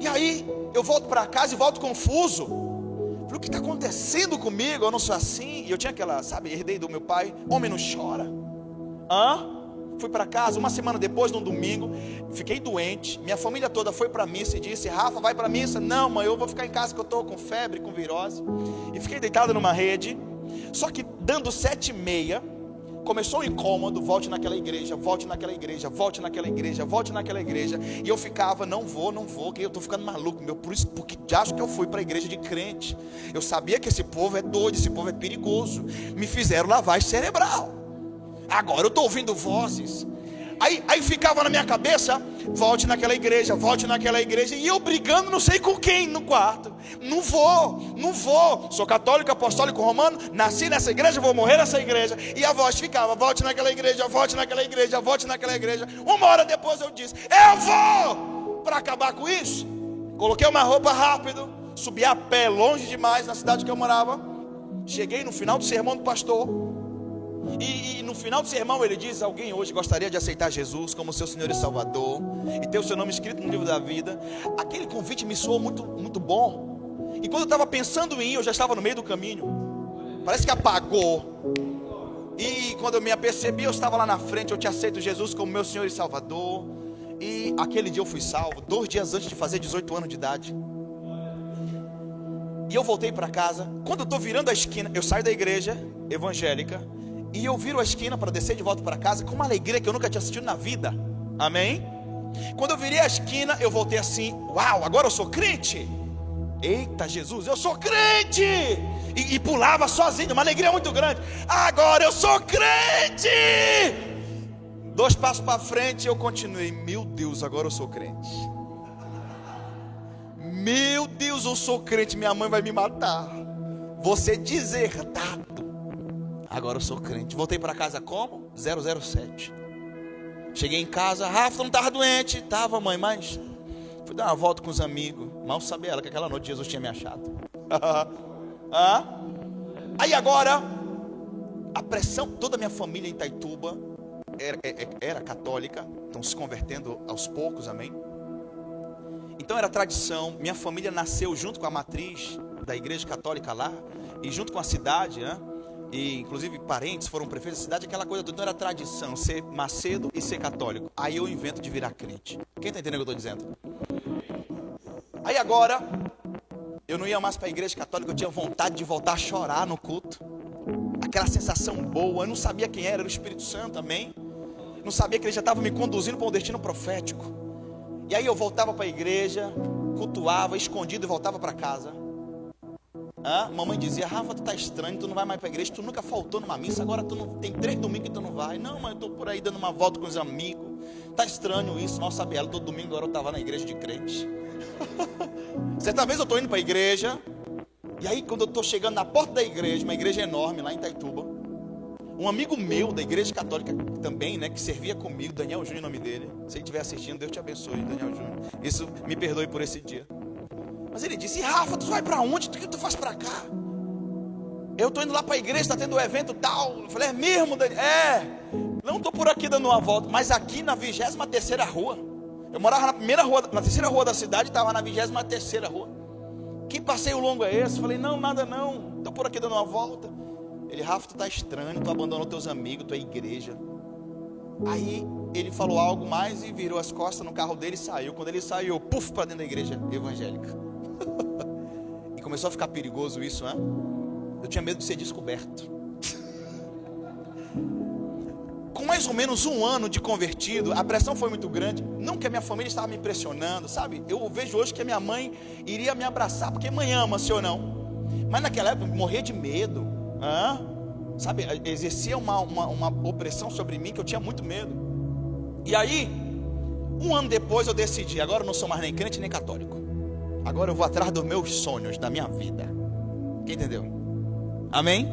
E aí eu volto para casa e volto confuso. Falei: o que está acontecendo comigo? Eu não sou assim. E eu tinha aquela, herdei do meu pai: homem não chora. Fui para casa, uma semana depois, num domingo, fiquei doente. Minha família toda foi para a missa e disse: Rafa, vai para a missa? Não, mãe, eu vou ficar em casa que eu estou com febre, com virose. E fiquei deitado numa rede. Só que dando 7h30, começou um incômodo: volte naquela igreja, volte naquela igreja, volte naquela igreja, volte naquela igreja. E eu ficava: não vou, que eu estou ficando maluco, por isso, porque acho que eu fui para a igreja de crente. Eu sabia que esse povo é doido, esse povo é perigoso. Me fizeram lavagem cerebral. Agora eu estou ouvindo vozes. Aí ficava na minha cabeça: volte naquela igreja, volte naquela igreja. E eu brigando não sei com quem no quarto: não vou, sou católico, apostólico, romano, nasci nessa igreja, vou morrer nessa igreja. E a voz ficava: volte naquela igreja, volte naquela igreja, volte naquela igreja. Uma hora depois eu disse: eu vou, para acabar com isso. Coloquei uma roupa rápido, subi a pé longe demais na cidade que eu morava. Cheguei no final do sermão do pastor, e no final do sermão ele diz: alguém hoje gostaria de aceitar Jesus como seu Senhor e Salvador e ter o seu nome escrito no livro da vida? Aquele convite me soou muito, muito bom. E quando eu estava pensando em ir, eu já estava no meio do caminho. Parece que apagou. E quando eu me apercebi, eu estava lá na frente: eu te aceito, Jesus, como meu Senhor e Salvador. E aquele dia eu fui salvo, 2 dias antes de fazer 18 anos de idade. E eu voltei para casa. Quando eu estou virando a esquina, eu saio da igreja evangélica e eu viro a esquina para descer de volta para casa com uma alegria que eu nunca tinha sentido na vida, amém? Quando eu virei a esquina, eu voltei assim: uau, agora eu sou crente. Eita Jesus, eu sou crente. E pulava sozinho, uma alegria muito grande: agora eu sou crente. 2 passos para frente eu continuei. Meu Deus, agora eu sou crente. Meu Deus, eu sou crente, minha mãe vai me matar. Vou ser deserdado. Agora eu sou crente. Voltei para casa como? 007. Cheguei em casa, Rafa, não estava doente. Tava, mãe, mas fui dar uma volta com os amigos. Mal sabia ela que aquela noite Jesus tinha me achado. Aí agora, a pressão, toda a minha família em Itaituba era católica, estão se convertendo aos poucos, amém? Então era tradição, minha família nasceu junto com a matriz da igreja católica lá, e junto com a cidade, e inclusive parentes foram prefeitos da cidade, aquela coisa toda. Então era tradição, ser Macedo e ser católico. Aí eu invento de virar crente. Quem está entendendo o que eu estou dizendo? Aí agora, eu não ia mais para a igreja católica, eu tinha vontade de voltar a chorar no culto. Aquela sensação boa, eu não sabia quem era o Espírito Santo, amém? Não sabia que ele já estava me conduzindo para um destino profético. E aí eu voltava para a igreja, cultuava, escondido e voltava para casa. Mamãe dizia, Rafa, tu tá estranho, tu não vai mais para a igreja, tu nunca faltou numa missa, agora tu não tem 3 domingos que tu não vai. Não, mas eu estou por aí dando uma volta com os amigos. Tá estranho isso, mal sabe ela, todo domingo agora eu estava na igreja de crente. Certa vez eu estou indo para a igreja, e aí quando eu estou chegando na porta da igreja, uma igreja enorme lá em Itaituba, um amigo meu da igreja católica também, né, que servia comigo, Daniel Júnior, o nome dele. Se ele estiver assistindo, Deus te abençoe, Daniel Júnior. Isso, me perdoe por esse dia. Mas ele disse, Rafa, tu vai para onde? O que tu faz para cá? Eu estou indo lá para a igreja, está tendo um evento tal. Eu falei, é mesmo, Daniel? Não estou por aqui dando uma volta, mas aqui na 23ª rua. Eu morava na primeira rua, na 3ª rua da cidade, estava na 23ª rua. Que passeio longo é esse? Eu falei, não, nada não, estou por aqui dando uma volta. Ele, Rafa, tu tá estranho, tu abandonou teus amigos, tua igreja. Aí ele falou algo mais e virou as costas no carro dele e saiu. Quando ele saiu, eu puf para dentro da igreja evangélica. E começou a ficar perigoso isso, né? Eu tinha medo de ser descoberto. Com mais ou menos 1 ano de convertido, a pressão foi muito grande. Não que a minha família estava me impressionando, sabe? Eu vejo hoje que a minha mãe iria me abraçar, porque mãe ama, se ou não. Mas naquela época eu morria de medo. Sabe, exercia uma opressão sobre mim que eu tinha muito medo. E aí, 1 ano depois eu decidi, agora eu não sou mais nem crente nem católico. Agora eu vou atrás dos meus sonhos, da minha vida. Quem entendeu? Amém?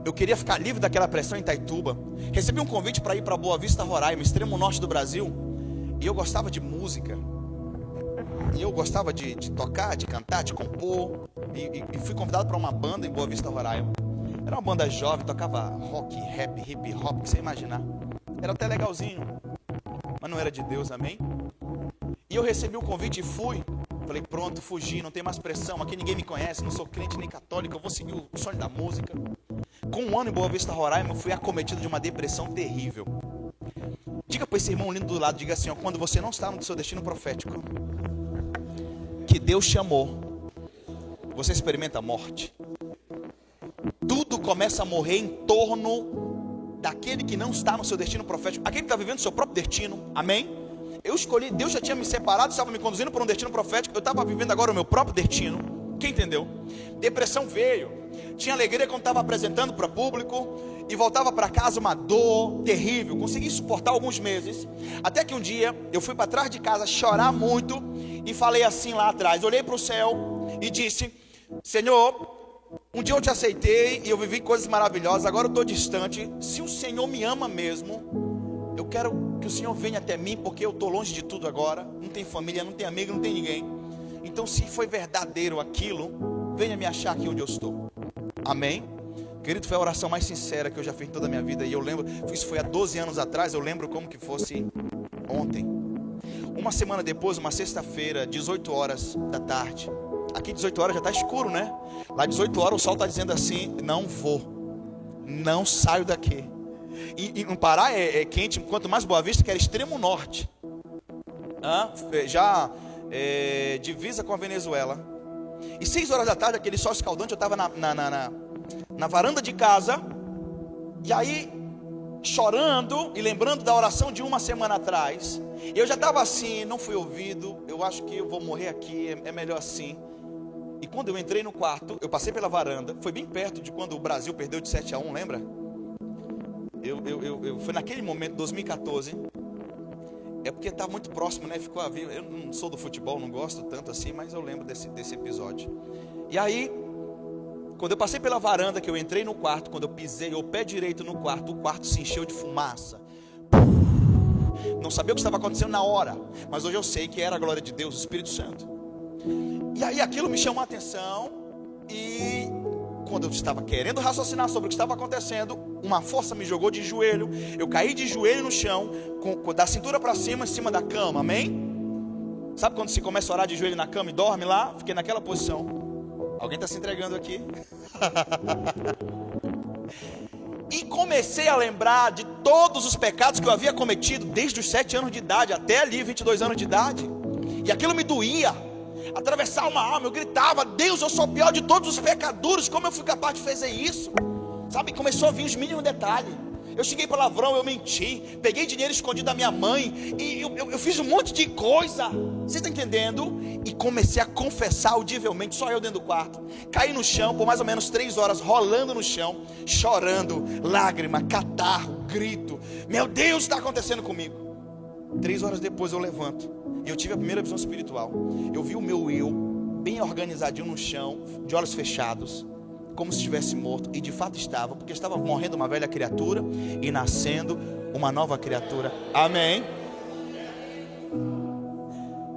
Eu queria ficar livre daquela pressão em Itaituba. Recebi um convite para ir para Boa Vista, Roraima, extremo norte do Brasil. E eu gostava de música. E eu gostava de tocar, de cantar, de compor. E fui convidado para uma banda em Boa Vista, Roraima. Era uma banda jovem, tocava rock, rap, hip hop, que você imaginar. Era até legalzinho, mas não era de Deus, amém? E eu recebi o convite e fui. Falei, pronto, fugi, não tem mais pressão. Aqui ninguém me conhece, não sou crente nem católico. Eu vou seguir o sonho da música. Com 1 ano em Boa Vista, Roraima, eu fui acometido de uma depressão terrível. Diga para esse irmão lindo do lado, diga assim, ó, quando você não está no seu destino profético, que Deus chamou, você experimenta a morte. Tudo começa a morrer em torno daquele que não está no seu destino profético, aquele que está vivendo o seu próprio destino, amém? Eu escolhi, Deus já tinha me separado, estava me conduzindo para um destino profético, eu estava vivendo agora o meu próprio destino. Quem entendeu? Depressão veio, tinha alegria quando estava apresentando para público, e voltava para casa uma dor terrível, consegui suportar alguns meses, até que um dia eu fui para trás de casa chorar muito, e falei assim lá atrás, olhei para o céu e disse, Senhor, um dia eu te aceitei e eu vivi coisas maravilhosas, agora eu estou distante, se o Senhor me ama mesmo, eu quero que o Senhor venha até mim, porque eu estou longe de tudo agora, não tem família, não tem amigo, não tem ninguém, então se foi verdadeiro aquilo, venha me achar aqui onde eu estou, amém? Querido, foi a oração mais sincera que eu já fiz em toda a minha vida, e eu lembro, isso foi há 12 anos atrás, eu lembro como que fosse ontem. Uma semana depois, uma sexta-feira, 18 horas da tarde, aqui 18 horas já está escuro, né? Lá 18 horas o sol está dizendo assim, não vou, não saio daqui. E no Pará é quente, quanto mais Boa Vista, que era extremo norte, já divisa com a Venezuela. E 6 horas da tarde, aquele sol escaldante, eu estava na varanda de casa, e aí chorando e lembrando da oração de 1 semana atrás. Eu já estava assim, não fui ouvido, eu acho que eu vou morrer aqui, é melhor assim. E quando eu entrei no quarto, eu passei pela varanda, foi bem perto de quando o Brasil perdeu de 7-1, lembra? Foi naquele momento, 2014. É porque estava muito próximo, né? Ficou a ver. Eu não sou do futebol, não gosto tanto assim, mas eu lembro desse episódio. E aí, quando eu passei pela varanda, que eu entrei no quarto, quando eu pisei o pé direito no quarto, o quarto se encheu de fumaça. Não sabia o que estava acontecendo na hora, mas hoje eu sei que era a glória de Deus, o Espírito Santo. E aí aquilo me chamou a atenção, e quando eu estava querendo raciocinar sobre o que estava acontecendo, uma força me jogou de joelho. Eu caí de joelho no chão, da cintura para cima, em cima da cama, amém? Sabe quando se começa a orar de joelho na cama e dorme lá? Fiquei naquela posição. Alguém está se entregando aqui? E comecei a lembrar de todos os pecados que eu havia cometido desde os 7 anos de idade até ali, 22 anos de idade. E aquilo me doía, atravessar uma alma. Eu gritava: Deus, eu sou o pior de todos os pecadores, como eu fui capaz de fazer isso? Sabe, começou a vir os mínimos detalhes. Eu cheguei para Lavrão, eu menti, peguei dinheiro escondido da minha mãe, e eu fiz um monte de coisa. Você está entendendo? E comecei a confessar audivelmente, só eu dentro do quarto. Caí no chão por mais ou menos 3 horas, rolando no chão, chorando, lágrima, catarro, grito. Meu Deus, está acontecendo comigo. 3 horas depois eu levanto, e eu tive a primeira visão espiritual. Eu vi o meu eu, bem organizadinho no chão, de olhos fechados, como se estivesse morto, e de fato estava, porque estava morrendo uma velha criatura e nascendo uma nova criatura, amém?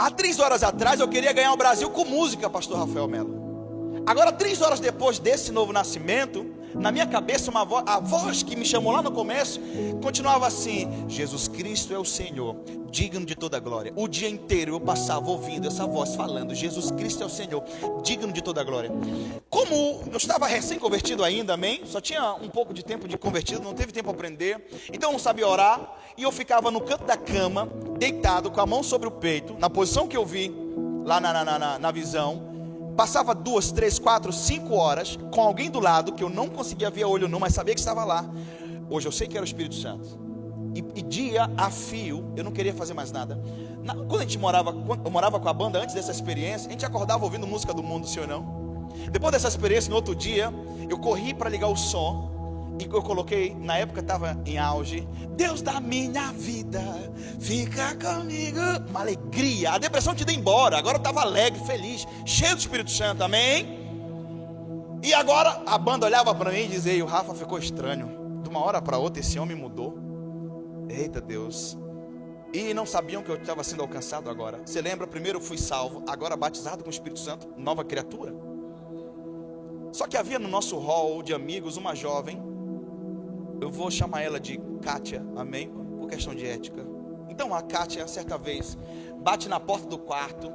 Há 3 horas atrás eu queria ganhar o Brasil com música, pastor Rafael Melo. Agora 3 horas depois desse novo nascimento, na minha cabeça a voz que me chamou lá no começo, continuava assim: Jesus Cristo é o Senhor, digno de toda glória. O dia inteiro eu passava ouvindo essa voz falando: Jesus Cristo é o Senhor, digno de toda glória. Como eu estava recém-convertido ainda, amém? Só tinha um pouco de tempo de convertido, não teve tempo a aprender, então eu não sabia orar, e eu ficava no canto da cama, deitado, com a mão sobre o peito, na posição que eu vi lá na visão. Passava 2, 3, 4, 5 horas com alguém do lado, que eu não conseguia ver a olho nu, mas sabia que estava lá. Hoje eu sei que era o Espírito Santo. E dia a fio, eu não queria fazer mais nada. Quando eu morava com a banda, antes dessa experiência, a gente acordava ouvindo música do mundo, sim ou não? Depois dessa experiência, no outro dia, eu corri para ligar o som, e eu coloquei, na época estava em auge: Deus da minha vida, fica comigo. Uma alegria, a depressão tinha ido embora. Agora eu estava alegre, feliz, cheio do Espírito Santo, amém? E agora a banda olhava para mim e dizia: e o Rafa ficou estranho, de uma hora para outra esse homem mudou. Eita Deus. E não sabiam que eu estava sendo alcançado agora. Você lembra? Primeiro eu fui salvo, agora batizado com o Espírito Santo, nova criatura. Só que havia no nosso hall de amigos uma jovem, eu vou chamar ela de Kátia, amém? Por questão de ética. Então a Kátia, certa vez, bate na porta do quarto.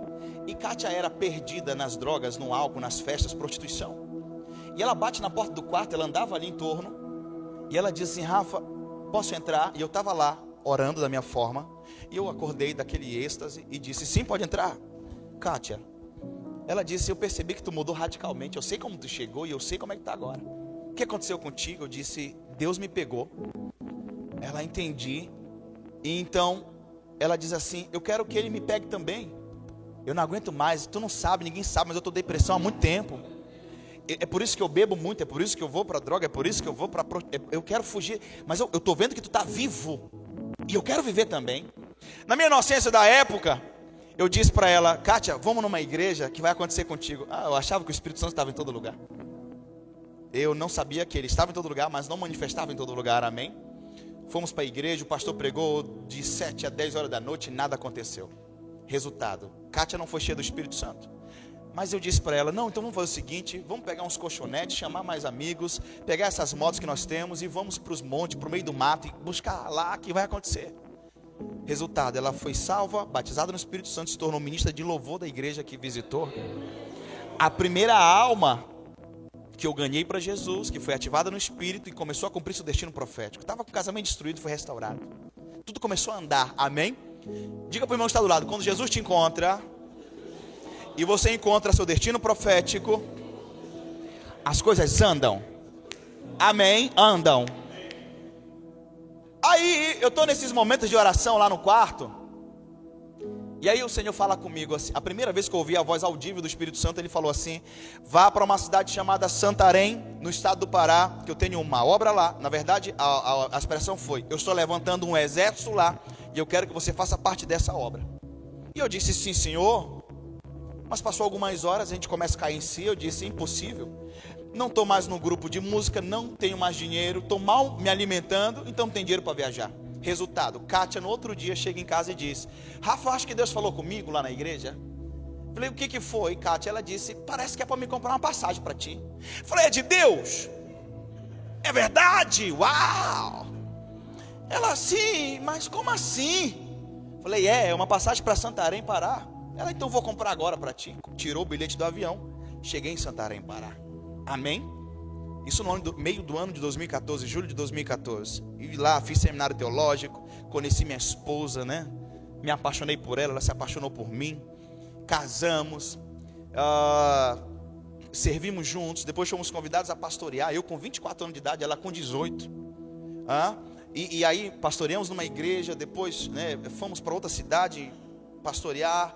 E Kátia era perdida nas drogas, no álcool, nas festas, prostituição. E ela bate na porta do quarto, ela andava ali em torno. E ela disse assim: Rafa, posso entrar? E eu estava lá, orando da minha forma. E eu acordei daquele êxtase e disse: sim, pode entrar. Kátia, ela disse: eu percebi que tu mudou radicalmente. Eu sei como tu chegou e eu sei como é que está agora. O que aconteceu contigo? Eu disse: Deus me pegou. Ela entendi. E então ela diz assim: eu quero que Ele me pegue também. Eu não aguento mais. Tu não sabe, ninguém sabe, mas eu estou em depressão há muito tempo. É por isso que eu bebo muito, é por isso que eu vou para droga, é por isso que eu vou para... Eu quero fugir, mas eu estou vendo que tu está vivo. E eu quero viver também. Na minha inocência da época, eu disse para ela: Kátia, vamos numa igreja que vai acontecer contigo. Eu achava que o Espírito Santo estava em todo lugar. Eu não sabia que ele estava em todo lugar, mas não manifestava em todo lugar, amém? Fomos para a igreja, o pastor pregou de 7 a 10 horas da noite e nada aconteceu. Resultado, Kátia não foi cheia do Espírito Santo. Mas eu disse para ela: não, então vamos fazer o seguinte, vamos pegar uns colchonetes, chamar mais amigos, pegar essas motos que nós temos e vamos para os montes, para o meio do mato, e buscar lá que vai acontecer. Resultado, ela foi salva, batizada no Espírito Santo, se tornou ministra de louvor da igreja que visitou. A primeira alma que eu ganhei para Jesus, que foi ativada no Espírito e começou a cumprir seu destino profético. Estava com o casamento destruído, foi restaurado. Tudo começou a andar, amém? Diga para o irmão que está do lado: quando Jesus te encontra e você encontra seu destino profético, as coisas andam, amém? Andam. Aí eu estou nesses momentos de oração lá no quarto, E aí o Senhor fala comigo assim, a primeira vez que eu ouvi a voz audível do Espírito Santo, Ele falou assim: vá para uma cidade chamada Santarém, no estado do Pará, que eu tenho uma obra lá. Na verdade, a expressão foi: eu estou levantando um exército lá, e eu quero que você faça parte dessa obra. E eu disse: sim, Senhor. Mas passou algumas horas, a gente começa a cair em si. Eu disse: impossível, não estou mais no grupo de música, não tenho mais dinheiro, estou mal me alimentando, então não tem dinheiro para viajar. Resultado, Kátia no outro dia chega em casa e diz: Rafa, acho que Deus falou comigo lá na igreja. Falei: o que foi, Kátia? Ela disse: parece que é para me comprar uma passagem para ti. Falei: é de Deus? É verdade? Uau! Ela: sim, mas como assim? Falei: é uma passagem para Santarém, Pará. Ela: então vou comprar agora para ti. Tirou o bilhete do avião, cheguei em Santarém, Pará. Amém? Isso no meio do ano de 2014, julho de 2014. E lá fiz seminário teológico, conheci minha esposa, né? Me apaixonei por ela, ela se apaixonou por mim. Casamos, servimos juntos. Depois fomos convidados a pastorear. Eu com 24 anos de idade, ela com 18. E aí pastoreamos numa igreja. Depois, né, fomos para outra cidade pastorear.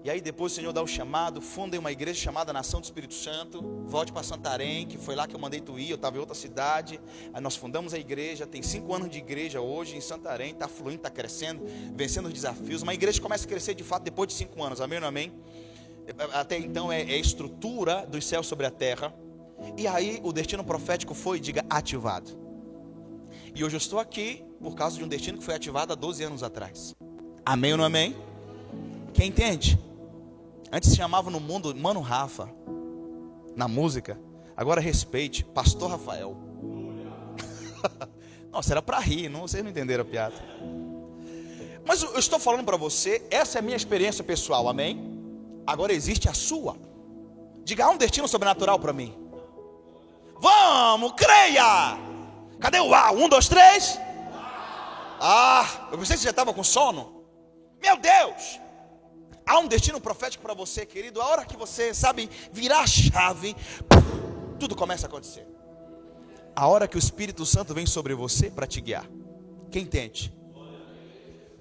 E aí depois o Senhor dá o chamado, funda uma igreja chamada Nação do Espírito Santo, volte para Santarém, que foi lá que eu mandei tu ir, eu estava em outra cidade. Aí nós fundamos a igreja, tem 5 anos de igreja hoje em Santarém, está fluindo, está crescendo, vencendo os desafios. Uma igreja começa a crescer de fato depois de 5 anos, amém ou não amém? Até então é estrutura dos céus sobre a terra. E aí o destino profético foi, diga, ativado. E hoje eu estou aqui por causa de um destino que foi ativado há 12 anos atrás. Amém ou não amém? Quem entende? Antes se chamava no mundo Mano Rafa, na música. Agora respeite, Pastor Rafael. Nossa, era para rir, vocês não entenderam a piada. Mas eu estou falando para você, essa é a minha experiência pessoal, amém? Agora existe a sua. Diga: há um destino sobrenatural para mim. Vamos, creia! Cadê o A? 1, 2, 3. Eu pensei que você já estava com sono. Meu Deus! Há um destino profético para você, querido. A hora que você, sabe, virar a chave, tudo começa a acontecer. A hora que o Espírito Santo vem sobre você para te guiar. Quem entende?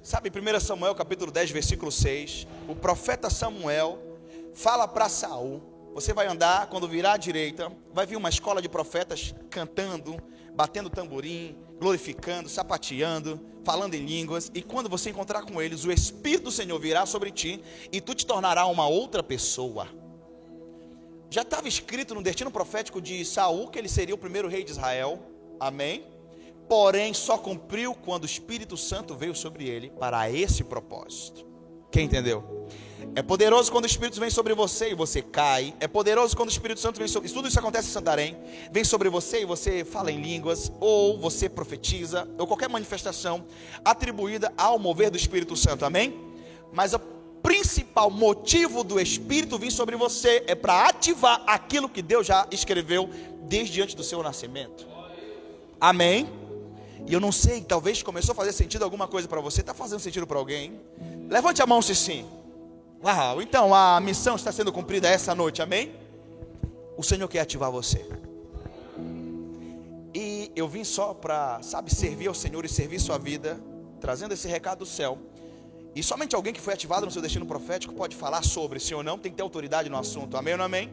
Sabe, 1 Samuel capítulo 10, versículo 6, o profeta Samuel fala para Saul: você vai andar, quando virar à direita, vai vir uma escola de profetas cantando, batendo tamborim, glorificando, sapateando, falando em línguas. E quando você encontrar com eles, o Espírito do Senhor virá sobre ti, e tu te tornará uma outra pessoa. Já estava escrito no destino profético de Saul que ele seria o primeiro rei de Israel, amém? Porém só cumpriu quando o Espírito Santo veio sobre ele para esse propósito. Quem entendeu? É poderoso quando o Espírito vem sobre você e você cai. É poderoso quando o Espírito Santo vem sobre... Tudo isso acontece em Santarém. Vem sobre você e você fala em línguas, ou você profetiza, ou qualquer manifestação atribuída ao mover do Espírito Santo, amém? Mas o principal motivo do Espírito vir sobre você é para ativar aquilo que Deus já escreveu desde antes do seu nascimento. Amém? E eu não sei, talvez começou a fazer sentido alguma coisa para você. Está fazendo sentido para alguém? Levante a mão se sim. Uau, então a missão está sendo cumprida essa noite, amém? O Senhor quer ativar você. E eu vim só para, sabe, servir ao Senhor e servir sua vida, trazendo esse recado do céu. E somente alguém que foi ativado no seu destino profético pode falar sobre, sim ou não, tem que ter autoridade no assunto, amém ou não amém?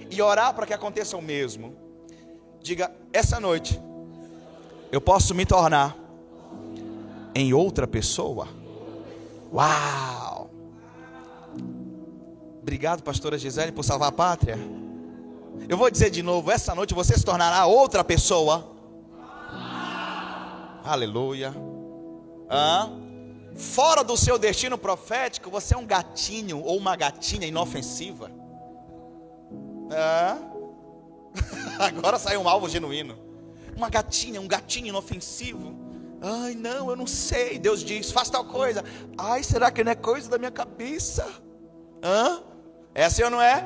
E orar para que aconteça o mesmo. Diga: essa noite eu posso me tornar em outra pessoa. Uau! Obrigado, pastora Gisele, por salvar a pátria. Eu vou dizer de novo: essa noite você se tornará outra pessoa. Aleluia. Fora do seu destino profético, você é um gatinho ou uma gatinha inofensiva. Agora saiu um alvo genuíno. Uma gatinha, um gatinho inofensivo. Ai, não, eu não sei. Deus diz: faz tal coisa. Ai, será que não é coisa da minha cabeça? É assim ou não é?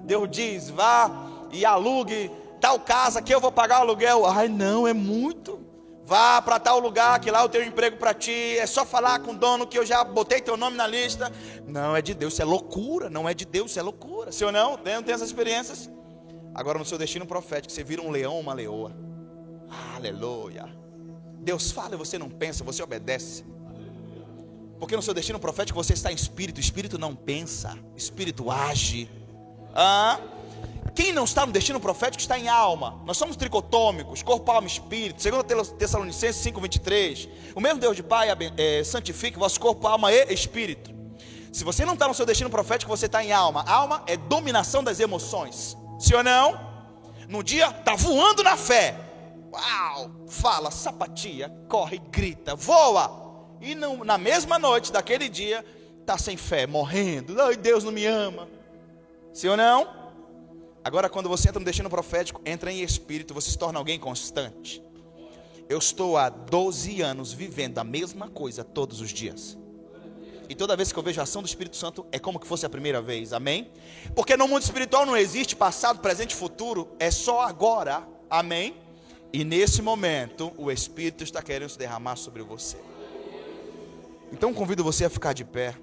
Deus diz: vá e alugue tal casa que eu vou pagar o aluguel. Ai, não, é muito. Vá para tal lugar que lá eu tenho emprego para ti. É só falar com o dono que eu já botei teu nome na lista. Não, é de Deus, isso é loucura. Não é de Deus, isso é loucura. Sim ou não? Não tem essas experiências? Agora no seu destino profético, você vira um leão ou uma leoa. Aleluia. Deus fala e você não pensa, você obedece. Porque no seu destino profético você está em espírito. Espírito não pensa, espírito age. Quem não está no destino profético está em alma. Nós somos tricotômicos, corpo, alma e espírito. Segundo Tessalonicenses 5:23, o mesmo Deus de Pai santifique vosso corpo, alma e espírito. Se você não está no seu destino profético, você está em alma. Alma é dominação das emoções. Sim ou não? No dia está voando na fé. Uau! Fala, sapatia, corre, grita, voa. E na mesma noite daquele dia está sem fé, morrendo. Ai, Deus não me ama. Sim ou não? Agora, quando você entra no destino profético, entra em espírito, você se torna alguém constante. Eu estou há 12 anos vivendo a mesma coisa todos os dias. E toda vez que eu vejo a ação do Espírito Santo, é como que fosse a primeira vez, amém? Porque no mundo espiritual não existe passado, presente e futuro, é só agora, amém? E nesse momento, o Espírito está querendo se derramar sobre você. Então convido você a ficar de pé.